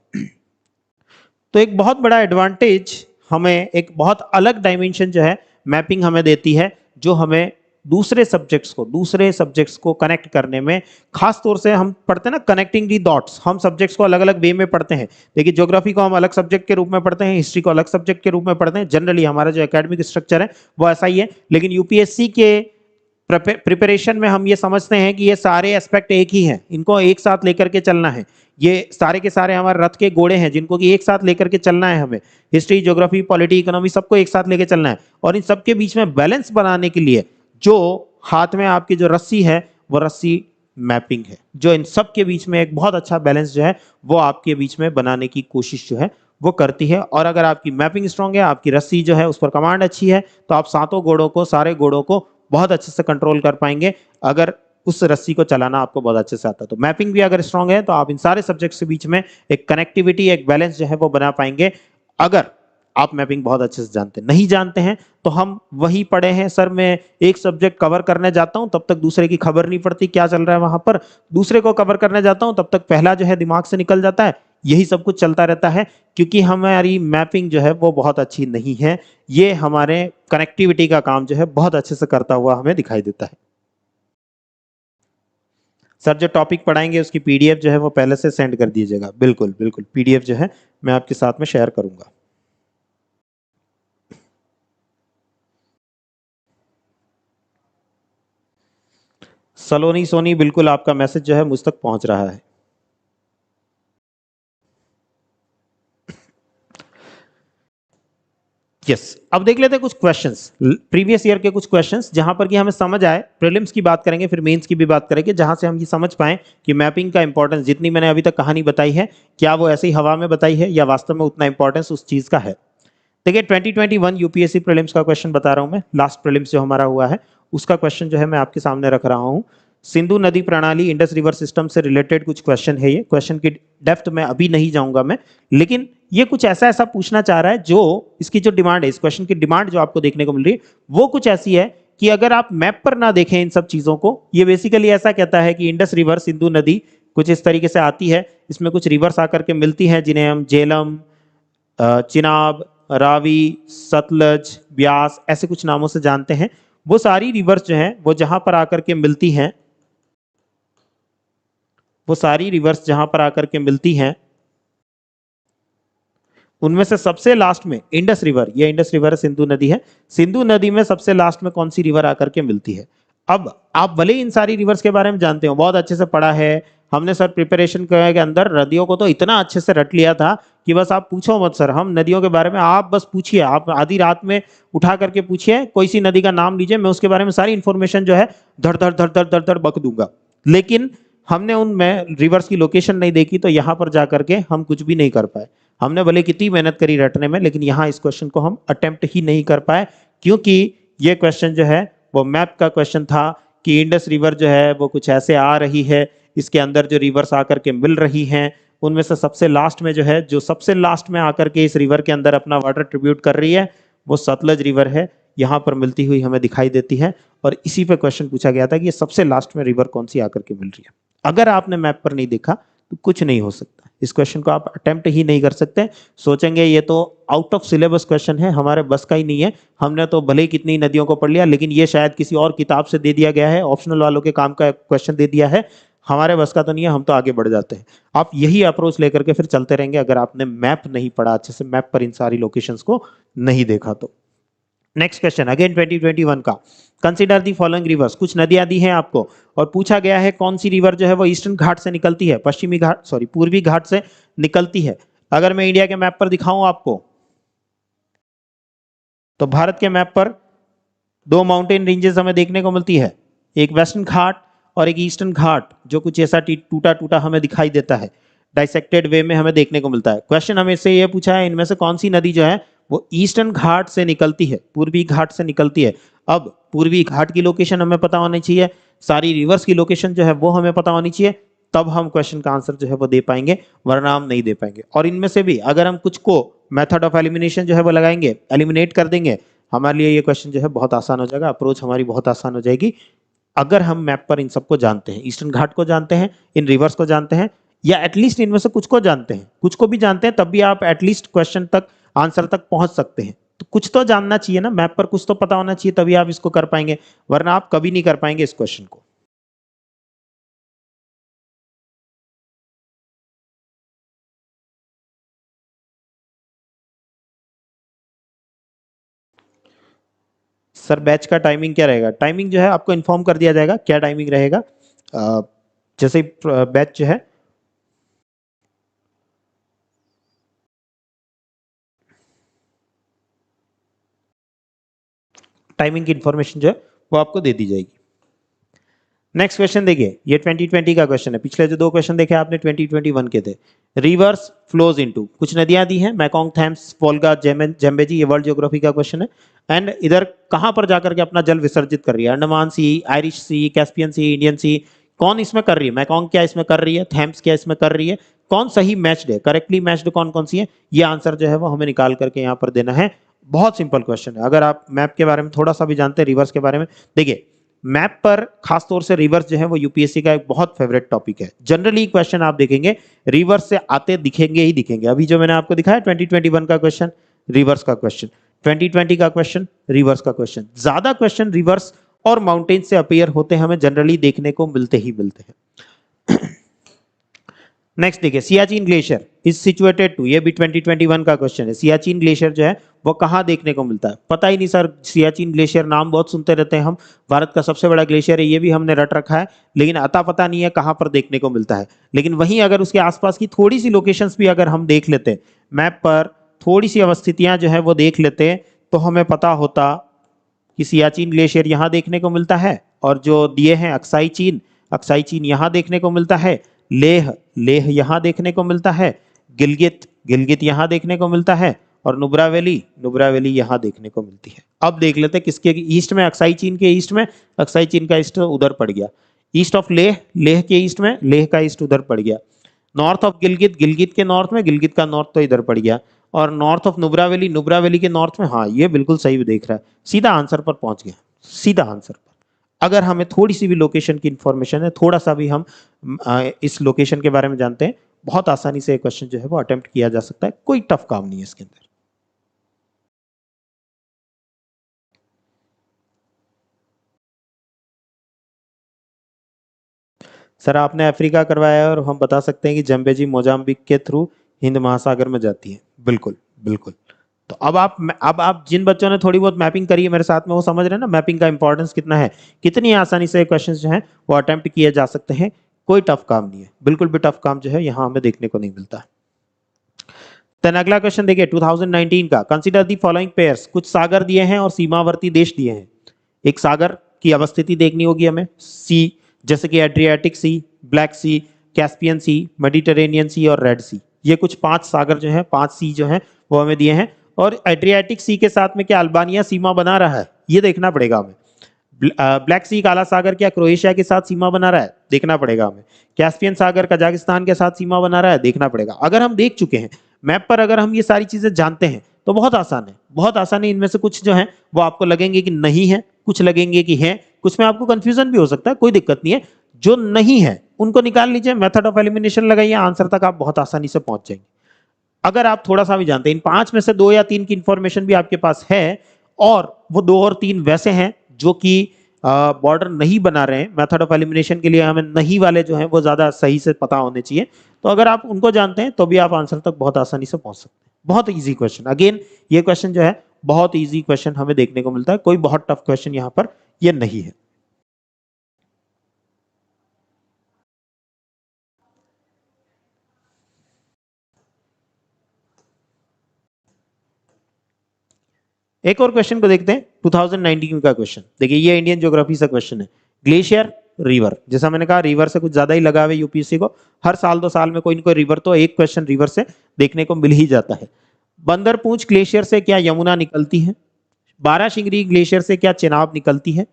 तो एक बहुत बड़ा एडवांटेज, हमें एक बहुत अलग डायमेंशन जो है मैपिंग हमें देती है, जो हमें दूसरे सब्जेक्ट्स को कनेक्ट करने में, खास तौर से हम पढ़ते हैं ना कनेक्टिंग दी डॉट्स, हम सब्जेक्ट्स को अलग अलग वे में पढ़ते हैं। देखिए ज्योग्राफी को हम अलग सब्जेक्ट के रूप में पढ़ते हैं, हिस्ट्री को अलग सब्जेक्ट के रूप में पढ़ते हैं, जनरली हमारा जो एकेडमिक स्ट्रक्चर है वो ऐसा ही है। लेकिन यूपीएससी के प्रिपरेशन में हम ये समझते हैं कि ये सारे एस्पेक्ट एक ही हैं, इनको एक साथ लेकर के चलना है। ये सारे के सारे हमारे रथ के घोड़े हैं जिनको कि एक साथ लेकर के चलना है हमें। हिस्ट्री, ज्योग्राफी, पॉलिटी, इकोनॉमी सबको एक साथ लेकर चलना है, और इन सबके बीच में बैलेंस बनाने के लिए जो हाथ में आपकी जो रस्सी है वो रस्सी मैपिंग है, जो इन सब के बीच में एक बहुत अच्छा बैलेंस जो है वो आपके बीच में बनाने की कोशिश जो है वो करती है। और अगर आपकी मैपिंग स्ट्रांग है, आपकी रस्सी जो है उस पर कमांड अच्छी है, तो आप सातों घोड़ों को, सारे घोड़ों को बहुत अच्छे से कंट्रोल कर पाएंगे, अगर उस रस्सी को चलाना आपको बहुत अच्छे से आता है। तो मैपिंग भी अगर स्ट्रांग है तो आप इन सारे सब्जेक्ट्स के बीच में एक कनेक्टिविटी, एक बैलेंस जो है वो बना पाएंगे। अगर आप मैपिंग बहुत अच्छे से जानते हैं, नहीं जानते हैं तो हम वही पढ़े हैं सर, मैं एक सब्जेक्ट कवर करने जाता हूं तब तक दूसरे की खबर नहीं पड़ती क्या चल रहा है वहां पर, दूसरे को कवर करने जाता हूं तब तक पहला जो है दिमाग से निकल जाता है। यही सब कुछ चलता रहता है क्योंकि हमारी मैपिंग जो है वो बहुत अच्छी नहीं है। ये हमारे कनेक्टिविटी का काम जो है बहुत अच्छे से करता हुआ हमें दिखाई देता है। सर जो टॉपिक पढ़ाएंगे उसकी पीडीएफ जो है वो पहले से सेंड कर दीजिएगा। बिल्कुल बिल्कुल, पीडीएफ जो है मैं आपके साथ में शेयर करूंगा। सलोनी सोनी, बिल्कुल आपका मैसेज जो है मुझ तक पहुंच रहा है। यस अब देख लेते हैं कुछ क्वेश्चंस, प्रीवियस ईयर के कुछ क्वेश्चंस जहां पर कि हमें समझ आए। प्रीलिम्स की बात करेंगे, फिर मेंस की भी बात करेंगे, जहां से हम ये समझ पाएं कि मैपिंग का इंपॉर्टेंस, जितनी मैंने अभी तक कहानी बताई है, क्या वो ऐसे ही हवा में बताई है या वास्तव में उतना इंपॉर्टेंस उस चीज का है। देखिए 2021 यूपीएससी प्रीलिम्स का क्वेश्चन बता रहा हूं मैं, लास्ट प्रीलिम्स जो हमारा हुआ है उसका क्वेश्चन जो है मैं आपके सामने रख रहा हूं। सिंधु नदी प्रणाली, इंडस रिवर सिस्टम से रिलेटेड कुछ क्वेश्चन है। ये क्वेश्चन की डेप्थ में अभी नहीं जाऊंगा मैं, लेकिन ये कुछ ऐसा ऐसा पूछना चाह रहा है जो इसकी जो डिमांड है, इस क्वेश्चन की डिमांड जो आपको देखने को मिल रही है वो कुछ ऐसी है कि अगर आप मैप पर ना देखें इन सब चीजों को, ये बेसिकली ऐसा कहता है कि इंडस रिवर, सिंधु नदी कुछ इस तरीके से आती है, इसमें कुछ रिवर्स आकर के मिलती हैं जिन्हें हम झेलम, चिनाब, रावी, सतलज, ब्यास ऐसे कुछ नामों से जानते हैं। वो सारी रिवर्स जो हैं वो जहां पर आकर के मिलती हैं, वो सारी रिवर्स जहां पर आकर के मिलती हैं, उनमें से सबसे लास्ट में इंडस रिवर, ये इंडस रिवर सिंधु नदी है, सिंधु नदी में सबसे लास्ट में कौन सी रिवर आकर के मिलती है। अब आप भले इन सारी रिवर्स के बारे में जानते हो, बहुत अच्छे से पढ़ा है हमने सर, प्रिपरेशन के अंदर नदियों को तो इतना अच्छे से रट लिया था कि बस आप पूछो मत सर, हम नदियों के बारे में आप बस पूछिए, आप आधी रात में उठा करके पूछिए, कोई सी नदी का नाम लीजिए, मैं उसके बारे में सारी इंफॉर्मेशन जो है धड़ धड़ धड़ धड़ धड़ धड़ बक दूंगा। लेकिन हमने उनमें रिवर्स की लोकेशन नहीं देखी, तो यहां पर जाकर के हम कुछ भी नहीं कर पाए। हमने भले कितनी मेहनत करी रटने में, लेकिन यहाँ इस क्वेश्चन को हम अटेम्प्ट ही नहीं कर पाए, क्योंकि ये क्वेश्चन जो है वो मैप का क्वेश्चन था कि इंडस रिवर जो है वो कुछ ऐसे आ रही है, इसके अंदर जो रिवर्स आकर के मिल रही हैं उनमें से सबसे लास्ट में जो है, जो सबसे लास्ट में आकर के इस रिवर के अंदर अपना वाटर ट्रिब्यूट कर रही है, वो सतलज रिवर है, यहाँ पर मिलती हुई हमें दिखाई देती है। और इसी पे क्वेश्चन पूछा गया था कि ये सबसे लास्ट में रिवर कौन सी आकर के मिल रही है। अगर आपने मैप पर नहीं देखा तो कुछ नहीं हो सकता, इस क्वेश्चन को आप अटेम्प्ट ही नहीं कर सकते। सोचेंगे ये तो आउट ऑफ सिलेबस क्वेश्चन है, हमारे बस का ही नहीं है, हमने तो भले ही कितनी नदियों को पढ़ लिया, लेकिन ये शायद किसी और किताब से दे दिया गया है, ऑप्शनल वालों के काम का क्वेश्चन दे दिया है, हमारे बस का तो नहीं है, हम तो आगे बढ़ जाते हैं। आप यही अप्रोच लेकर के फिर चलते रहेंगे अगर आपने मैप नहीं पढ़ा अच्छे से, मैप पर इन सारी लोकेशंस को नहीं देखा तो। नेक्स्ट क्वेश्चन अगेन 2021 का, कंसीडर दी फॉलोइंग रिवर्स, कुछ नदियां दी हैं आपको और पूछा गया है कौन सी रिवर जो है वो ईस्टर्न घाट से निकलती है, पश्चिमी घाट, सॉरी पूर्वी घाट से निकलती है। अगर मैं इंडिया के मैप पर दिखाऊं आपको, तो भारत के मैप पर दो माउंटेन रेंजेस हमें देखने को मिलती है, एक वेस्टर्न घाट और एक ईस्टर्न घाट, जो कुछ ऐसा टूटा टूटा हमें दिखाई देता है, डाइसेक्टेड वे में हमें देखने को मिलता है। क्वेश्चन हमें से ये पूछा है इनमें से कौन सी नदी जो है वो ईस्टर्न घाट से निकलती है, पूर्वी घाट से निकलती है। अब पूर्वी घाट की लोकेशन हमें पता होनी चाहिए, सारी रिवर्स की लोकेशन जो है वो हमें पता होनी चाहिए, तब हम क्वेश्चन का आंसर जो है वो दे पाएंगे, वरना हम नहीं दे पाएंगे। और इनमें से भी अगर हम कुछ को मेथड ऑफ एलिमिनेशन जो है वो लगाएंगे, एलिमिनेट कर देंगे, हमारे लिए ये क्वेश्चन जो है बहुत आसान हो जाएगा, अप्रोच हमारी बहुत आसान हो जाएगी। अगर हम मैप पर इन सबको जानते हैं, ईस्टर्न घाट को जानते हैं, इन रिवर्स को जानते हैं, या एटलीस्ट इनमें से कुछ को जानते हैं, कुछ को भी जानते हैं, तब भी आप एटलीस्ट क्वेश्चन तक, आंसर तक पहुंच सकते हैं। तो कुछ तो जानना चाहिए ना, मैप पर कुछ तो पता होना चाहिए, तभी आप इसको कर पाएंगे, वरना आप कभी नहीं कर पाएंगे इस क्वेश्चन को। सर बैच का टाइमिंग क्या रहेगा? टाइमिंग जो है आपको इन्फॉर्म कर दिया जाएगा क्या टाइमिंग रहेगा, जैसे बैच जो है टाइमिंग की इंफॉर्मेशन जो है वो आपको दे दी जाएगी। नेक्स्ट क्वेश्चन देखिए, ये 2020 का क्वेश्चन है, पिछले जो दो क्वेश्चन देखे आपने 2021 के थे। रिवर्स फ्लोज इनटू, कुछ नदियां दी हैं, मैकोंग, थैम्स, वोल्गा, जैम्बेजी, ये वर्ल्ड ज्योग्राफी का क्वेश्चन है। एंड इधर कहां पर जाकर के अपना जल विसर्जित कर रही है, अंडमान सी, आयरिश सी, कैस्पियन सी, इंडियन सी, कौन इसमें कर रही है, मैकोंग क्या इसमें कर रही है, थैम्स क्या इसमें कर रही है, कौन सही मैच्ड है, करेक्टली मैच्ड कौन कौन सी है, ये आंसर जो है वो हमें निकाल करके यहाँ पर देना है। बहुत सिंपल क्वेश्चन है, अगर आप मैप के बारे में थोड़ा सा भी जानते हैं, रिवर्स के बारे में, देखिए मैप पर खासतौर से रिवर्स जो है वो यूपीएससी का एक बहुत फेवरेट टॉपिक है। जनरली क्वेश्चन आप देखेंगे रिवर्स से आते दिखेंगे ही दिखेंगे। अभी जो मैंने आपको दिखाया 2021 का क्वेश्चन, रिवर्स का क्वेश्चन, 2020 का क्वेश्चन, रिवर्स का क्वेश्चन, ज्यादा क्वेश्चन रिवर्स और माउंटेन से अपीयर होते हमें जनरली देखने को मिलते ही मिलते हैं। नेक्स्ट देखिए, Siachen glacier is situated to, ये भी 2021 का क्वेश्चन है, सियाचिन ग्लेशियर जो है वो कहाँ देखने को मिलता है, पता ही नहीं सर, सियाचिन ग्लेशियर नाम बहुत सुनते रहते हैं हम, भारत का सबसे बड़ा ग्लेशियर है, ये भी हमने रट रखा है, लेकिन अता पता नहीं है कहाँ पर देखने को मिलता है। लेकिन वहीं अगर उसके आसपास की थोड़ी सी लोकेशंस भी अगर हम देख लेते, मैप पर थोड़ी सी अवस्थितियां जो है वो देख लेते, तो हमें पता होता कि सियाचिन ग्लेशियर यहाँ देखने को मिलता है, और जो दिए हैं अक्साई चीन यहाँ देखने को मिलता है, लेह लेह यहाँ देखने को मिलता है, गिलगित गिलगित यहाँ देखने को मिलता है, और नुब्रा वैली यहाँ देखने को मिलती है। अब देख लेते हैं किसके ईस्ट में, अक्साई चीन के ईस्ट में, अक्साई चीन का ईस्ट उधर पड़ गया, ईस्ट ऑफ लेह, लेह के ईस्ट में, लेह का ईस्ट उधर पड़ गया, नॉर्थ ऑफ गिलगित, गिलगित के नॉर्थ में, गिलगित का नॉर्थ तो इधर पड़ गया, और नॉर्थ ऑफ नुब्रा वैली के नॉर्थ में। हाँ, ये बिल्कुल सही देख रहा है, सीधा आंसर पर पहुंच गया, सीधा आंसर पर। अगर हमें थोड़ी सी भी लोकेशन की इंफॉर्मेशन है, थोड़ा सा भी हम इस लोकेशन के बारे में जानते हैं, बहुत आसानी से क्वेश्चन जो है वो अटेम्प्ट किया जा सकता है, कोई टफ काम नहीं है इसके अंदर। सर आपने अफ्रीका करवाया है, और हम बता सकते हैं कि जम्बेजी मोजाम्बिक के थ्रू हिंद महासागर में जाती है। बिल्कुल बिल्कुल। तो अब आप जिन बच्चों ने थोड़ी बहुत मैपिंग करी है मेरे साथ में, वो समझ रहे हैं ना मैपिंग का इंपॉर्टेंस कितना है, कितनी आसानी से क्वेश्चन जो है वो अटेम्प्ट किए जा सकते हैं, कोई टफ काम नहीं है, बिल्कुल भी टफ काम जो है यहाँ हमें देखने को नहीं मिलता। देन अगला क्वेश्चन देखिए 2019 का, कंसीडर दी फॉलोइंग पेयर्स, कुछ सागर दिए हैं और सीमावर्ती देश दिए हैं। एक सागर की अवस्थिति देखनी होगी हमें, सी, जैसे कि एड्रियाटिक सी, ब्लैक सी, कैस्पियन सी, मेडिटेरेनियन सी और रेड सी। ये कुछ 5 सागर जो है, 5 सी जो है वो हमें दिए हैं। और एड्रियाटिक सी के साथ में क्या अल्बानिया सीमा बना रहा है, ये देखना पड़ेगा हमें। ब्लैक सी, काला सागर क्या क्रोएशिया के साथ सीमा बना रहा है, देखना पड़ेगा हमें। कैस्पियन सागर कजाकिस्तान के साथ सीमा बना रहा है, देखना पड़ेगा। अगर हम देख चुके हैं मैप पर, अगर हम ये सारी चीजें जानते हैं तो बहुत आसान है, बहुत आसान है। इनमें से कुछ जो है वो आपको लगेंगे कि नहीं है, कुछ लगेंगे कि है, कुछ में आपको कंफ्यूजन भी हो सकता है, कोई दिक्कत नहीं है। जो नहीं है उनको निकाल लीजिए, मेथड ऑफ एलिमिनेशन लगाइए, आंसर तक आप बहुत आसानी से पहुंच जाएंगे। अगर आप थोड़ा सा भी जानते हैं, इन 5 में से 2 या 3 की इंफॉर्मेशन भी आपके पास है, और वो 2 और 3 वैसे हैं जो कि बॉर्डर नहीं बना रहे हैं, मेथड ऑफ एलिमिनेशन के लिए हमें नहीं वाले जो हैं वो ज्यादा सही से पता होने चाहिए, तो अगर आप उनको जानते हैं तो भी आप आंसर तक बहुत आसानी से पहुंच सकते हैं। बहुत इजी क्वेश्चन, अगेन ये क्वेश्चन जो है बहुत इजी क्वेश्चन हमें देखने को मिलता है, कोई बहुत टफ क्वेश्चन यहाँ पर ये नहीं है। एक और क्वेश्चन को देखते हैं, 2019 का क्वेश्चन देखिए, ये इंडियन ज्योग्राफी से क्वेश्चन है। ग्लेशियर, रिवर, जैसा मैंने कहा रिवर से कुछ ज्यादा ही लगाव है यूपीएससी को, हर साल 2 साल में कोई ना कोई रिवर तो एक क्वेश्चन रिवर से देखने को मिल ही जाता है। बंदरपूंछ ग्लेशियर से क्या यमुना निकलती है, बाराशिंगरी ग्लेशियर से क्या चेनाब निकलती है,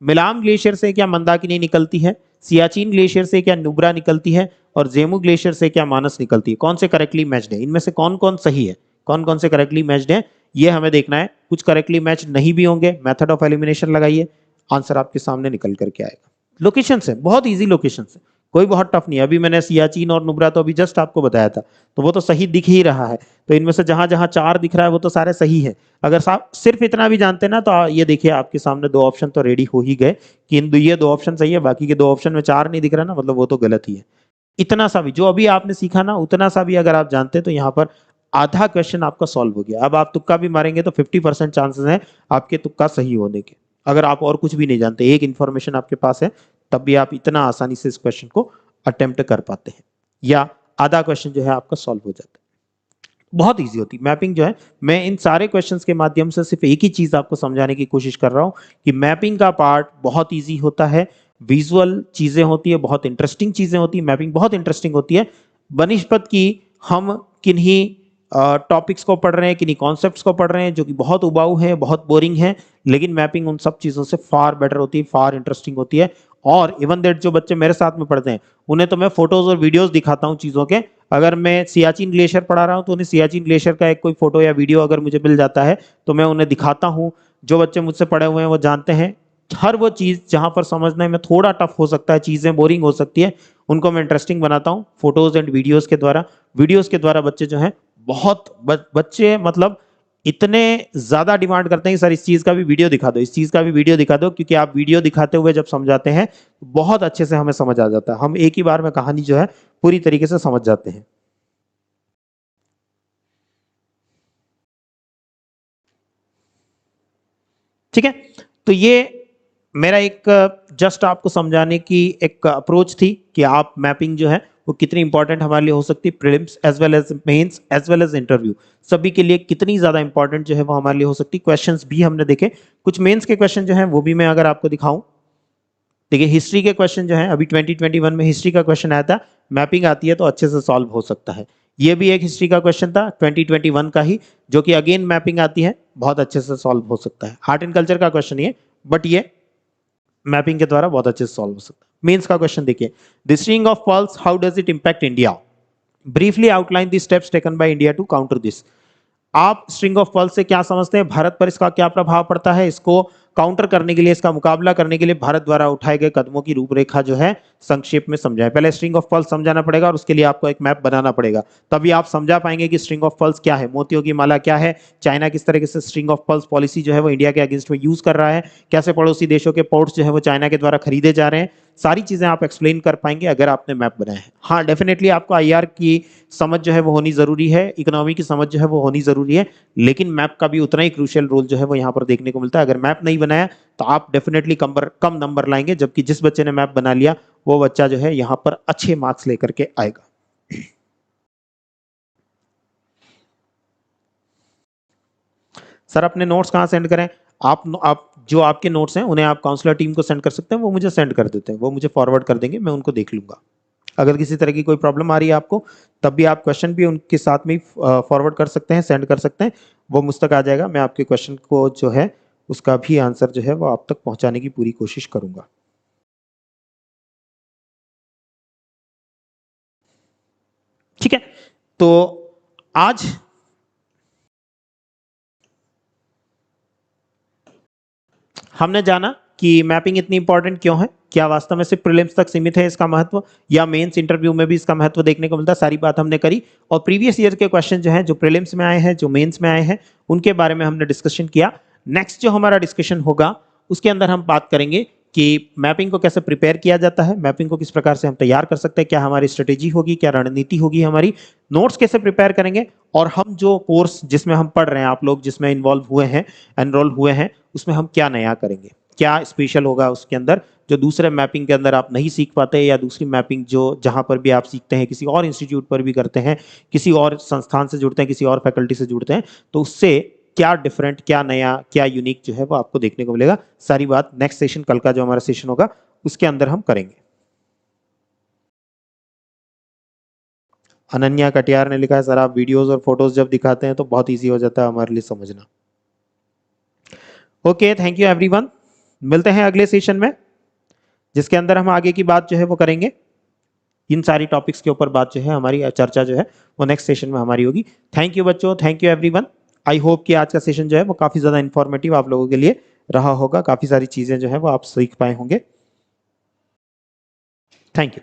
मिलाम ग्लेशियर से क्या मंदाकिनी निकलती है, सियाचिन ग्लेशियर से क्या नुब्रा निकलती है, और जेमू ग्लेशियर से क्या मानस निकलती है। कौन से करेक्टली मैच्ड है, इनमें से कौन कौन सही है, कौन कौन से करेक्टली मैच्ड है, ये हमें देखना है। कुछ करेक्टली मैच नहीं भी होंगे, मेथड ऑफ एलिमिनेशन लगाइए, आंसर आपके सामने निकल करके आएगा। लोकेशन से बहुत इजी, लोकेशन से कोई बहुत टफ नहीं है। अभी मैंने सियाचिन और नुब्रा तो अभी जस्ट आपको बताया था, तो वो तो सही दिख ही रहा है। तो इनमें से जहां जहां 4 दिख रहा है वो तो सारे सही है। अगर सिर्फ इतना भी जानते ना, तो ये देखिए आपके सामने 2 ऑप्शन तो रेडी हो ही गए कि ये 2 ऑप्शन सही है, बाकी के 2 ऑप्शन में 4 नहीं दिख रहा ना, मतलब वो तो गलत ही है। इतना सा भी जो अभी आपने सीखा ना, उतना सा भी अगर आप जानते तो यहाँ पर आधा क्वेश्चन आपका सॉल्व हो गया। अब आप तुक्का भी मारेंगे तो 50% चांसेस है आपके तुक्का सही होने के। अगर आप और कुछ भी नहीं जानते, एक इन्फॉर्मेशन आपके पास है, तब भी आप इतना आसानी से इस क्वेश्चन को अटेम्प्ट कर पाते हैं, या आधा क्वेश्चन जो है आपका सॉल्व हो जाता है। बहुत इजी होती मैपिंग जो है। मैं इन सारे क्वेश्चंस के माध्यम से सिर्फ एक ही चीज आपको समझाने की कोशिश कर रहा हूं कि मैपिंग का पार्ट बहुत इजी होता है, विजुअल चीजें होती है, बहुत इंटरेस्टिंग चीजें होती है, मैपिंग बहुत इंटरेस्टिंग होती है। बनिस्पत की हम किन्हीं टॉपिक्स को पढ़ रहे हैं, किन्हीं कॉन्सेप्ट्स को पढ़ रहे हैं जो कि बहुत उबाऊ है, बहुत बोरिंग है, लेकिन मैपिंग उन सब चीजों से फार बेटर होती है, फार इंटरेस्टिंग होती है। और इवन दैट जो बच्चे मेरे साथ में पढ़ते हैं उन्हें तो मैं फोटोज और वीडियोस दिखाता हूँ चीजों के। अगर मैं सियाचिन ग्लेशियर पढ़ा रहा हूँ तो उन्हें सियाचिन ग्लेशियर का एक कोई फोटो या वीडियो अगर मुझे मिल जाता है तो मैं उन्हें दिखाता हूँ। जो बच्चे मुझसे पढ़े हुए हैं वो जानते हैं, हर वो चीज जहां पर समझने में थोड़ा टफ हो सकता है, चीजें बोरिंग हो सकती है, उनको मैं इंटरेस्टिंग बनाता हूँ फोटोज एंड वीडियोस के द्वारा। वीडियोस के द्वारा बच्चे जो हैं बहुत बच्चे मतलब इतने ज्यादा डिमांड करते हैं कि सर इस चीज का भी वीडियो दिखा दो, इस चीज का भी वीडियो दिखा दो, क्योंकि आप वीडियो दिखाते हुए जब समझाते हैं बहुत अच्छे से हमें समझ आ जाता है, हम एक ही बार में कहानी जो है पूरी तरीके से समझ जाते हैं। ठीक है, तो ये मेरा एक जस्ट आपको समझाने की एक अप्रोच थी कि आप मैपिंग जो है वो कितनी इंपॉर्टेंट हमारे लिए हो सकती है, prelims as well as mains as well as interview सभी के लिए कितनी ज्यादा इंपॉर्टेंट जो है वो हमारे लिए हो सकती है। क्वेश्चंस भी हमने देखे, कुछ मेंस के क्वेश्चन जो है वो भी मैं अगर आपको दिखाऊं, देखिए हिस्ट्री के क्वेश्चन जो है अभी 2021 में हिस्ट्री का क्वेश्चन आया था, मैपिंग आती है तो अच्छे से सॉल्व हो सकता है। ये भी एक हिस्ट्री का क्वेश्चन था 2021 का ही, जो कि अगेन मैपिंग आती है, बहुत अच्छे से सॉल्व हो सकता है। आर्ट एंड कल्चर का क्वेश्चन ये, बट ये मैपिंग के द्वारा बहुत अच्छे से सॉल्व हो सकता है। मेंस का क्वेश्चन देखिए, the string of falls how does it impact India, briefly outline the steps taken by India to counter this. आप स्ट्रिंग ऑफ पर्ल से क्या समझते हैं, भारत पर इसका क्या प्रभाव पड़ता है, इसको काउंटर करने के लिए, इसका मुकाबला करने के लिए भारत द्वारा उठाए गए कदमों की रूपरेखा जो है संक्षेप में समझाएं। पहले स्ट्रिंग ऑफ पर्ल समझाना पड़ेगा और उसके लिए आपको एक मैप बनाना पड़ेगा, तभी आप समझा पाएंगे कि स्ट्रिंग ऑफ पर्ल्स क्या है, मोतियों की माला क्या है, चाइना किस तरीके से स्ट्रिंग ऑफ पर्ल्स पॉलिसी जो है वो इंडिया के अगेंस्ट में यूज कर रहा है, कैसे पड़ोसी देशों के पोर्ट्स जो है वो चाइना के द्वारा खरीदे जा रहे हैं, सारी चीजें आप एक्सप्लेन कर पाएंगे अगर आपने मैप बनाया है। हाँ डेफिनेटली आपको आईआर की समझ जो है वो होनी जरूरी है, इकोनॉमी की समझ जो है वो होनी जरूरी है, लेकिन मैप का भी उतना ही क्रूशियल रोल जो है वो यहाँ पर देखने को मिलता है। अगर मैप नहीं बनाया तो आप डेफिनेटली कम नंबर लाएंगे, जबकि जिस बच्चे ने मैप बना लिया वो बच्चा जो है यहाँ पर अच्छे मार्क्स लेकर के आएगा। सर अपने नोट्स कहाँ सेंड करें, आप जो आपके नोट्स हैं उन्हें आप काउंसलर टीम को सेंड कर सकते हैं, वो मुझे सेंड कर देते हैं, वो मुझे फॉरवर्ड कर देंगे, मैं उनको देख लूंगा। अगर किसी तरह की कोई प्रॉब्लम आ रही है आपको, तब भी आप क्वेश्चन भी उनके साथ में फॉरवर्ड कर सकते हैं, सेंड कर सकते हैं, वो मुझ तक आ जाएगा। मैं आपके क्वेश्चन को जो है उसका भी आंसर जो है वो आप तक पहुंचाने की पूरी कोशिश करूंगा। ठीक है, तो आज हमने जाना कि मैपिंग इतनी इंपॉर्टेंट क्यों है, क्या वास्तव में सिर्फ प्रीलिम्स तक सीमित है इसका महत्व, या मेंस इंटरव्यू में भी इसका महत्व देखने को मिलता है, सारी बात हमने करी। और प्रीवियस ईयर के क्वेश्चन जो हैं जो प्रीलिम्स में आए हैं, जो मेंस में आए हैं, उनके बारे में हमने डिस्कशन किया। नेक्स्ट जो हमारा डिस्कशन होगा उसके अंदर हम बात करेंगे कि मैपिंग को कैसे प्रिपेयर किया जाता है, मैपिंग को किस प्रकार से हम तैयार कर सकते हैं, क्या हमारी स्ट्रेटेजी होगी, क्या रणनीति होगी हमारी, नोट्स कैसे प्रिपेयर करेंगे, और हम जो कोर्स जिसमें हम पढ़ रहे हैं, आप लोग जिसमें इन्वॉल्व हुए हैं, एनरोल हुए हैं, उसमें हम क्या नया करेंगे, क्या स्पेशल होगा उसके अंदर जो दूसरे मैपिंग के अंदर आप नहीं सीख पाते, या दूसरी मैपिंग जो जहां पर भी आप सीखते हैं किसी और इंस्टीट्यूट पर भी करते हैं, किसी और संस्थान से जुड़ते हैं, किसी और फैकल्टी से जुड़ते हैं, तो उससे क्या डिफरेंट, क्या नया, क्या यूनिक जो है वो आपको देखने को मिलेगा। सारी बात नेक्स्ट सेशन, कल का जो हमारा सेशन होगा उसके अंदर हम करेंगे। अनन्या कटियार ने लिखा है सर आप वीडियोस और फोटोज जब दिखाते हैं तो बहुत इजी हो जाता है हमारे लिए समझना। ओके, थैंक यू एवरीवन, मिलते हैं अगले सेशन में जिसके अंदर हम आगे की बात जो है वो करेंगे। इन सारी टॉपिक्स के ऊपर बात जो है हमारी चर्चा जो है वो नेक्स्ट सेशन में हमारी होगी। थैंक यू बच्चों, thank you everyone. I hope कि आज का सेशन जो है वो काफी ज्यादा इंफॉर्मेटिव आप लोगों के लिए रहा होगा, काफी सारी चीजें जो है वो आप सीख पाए होंगे। Thank you.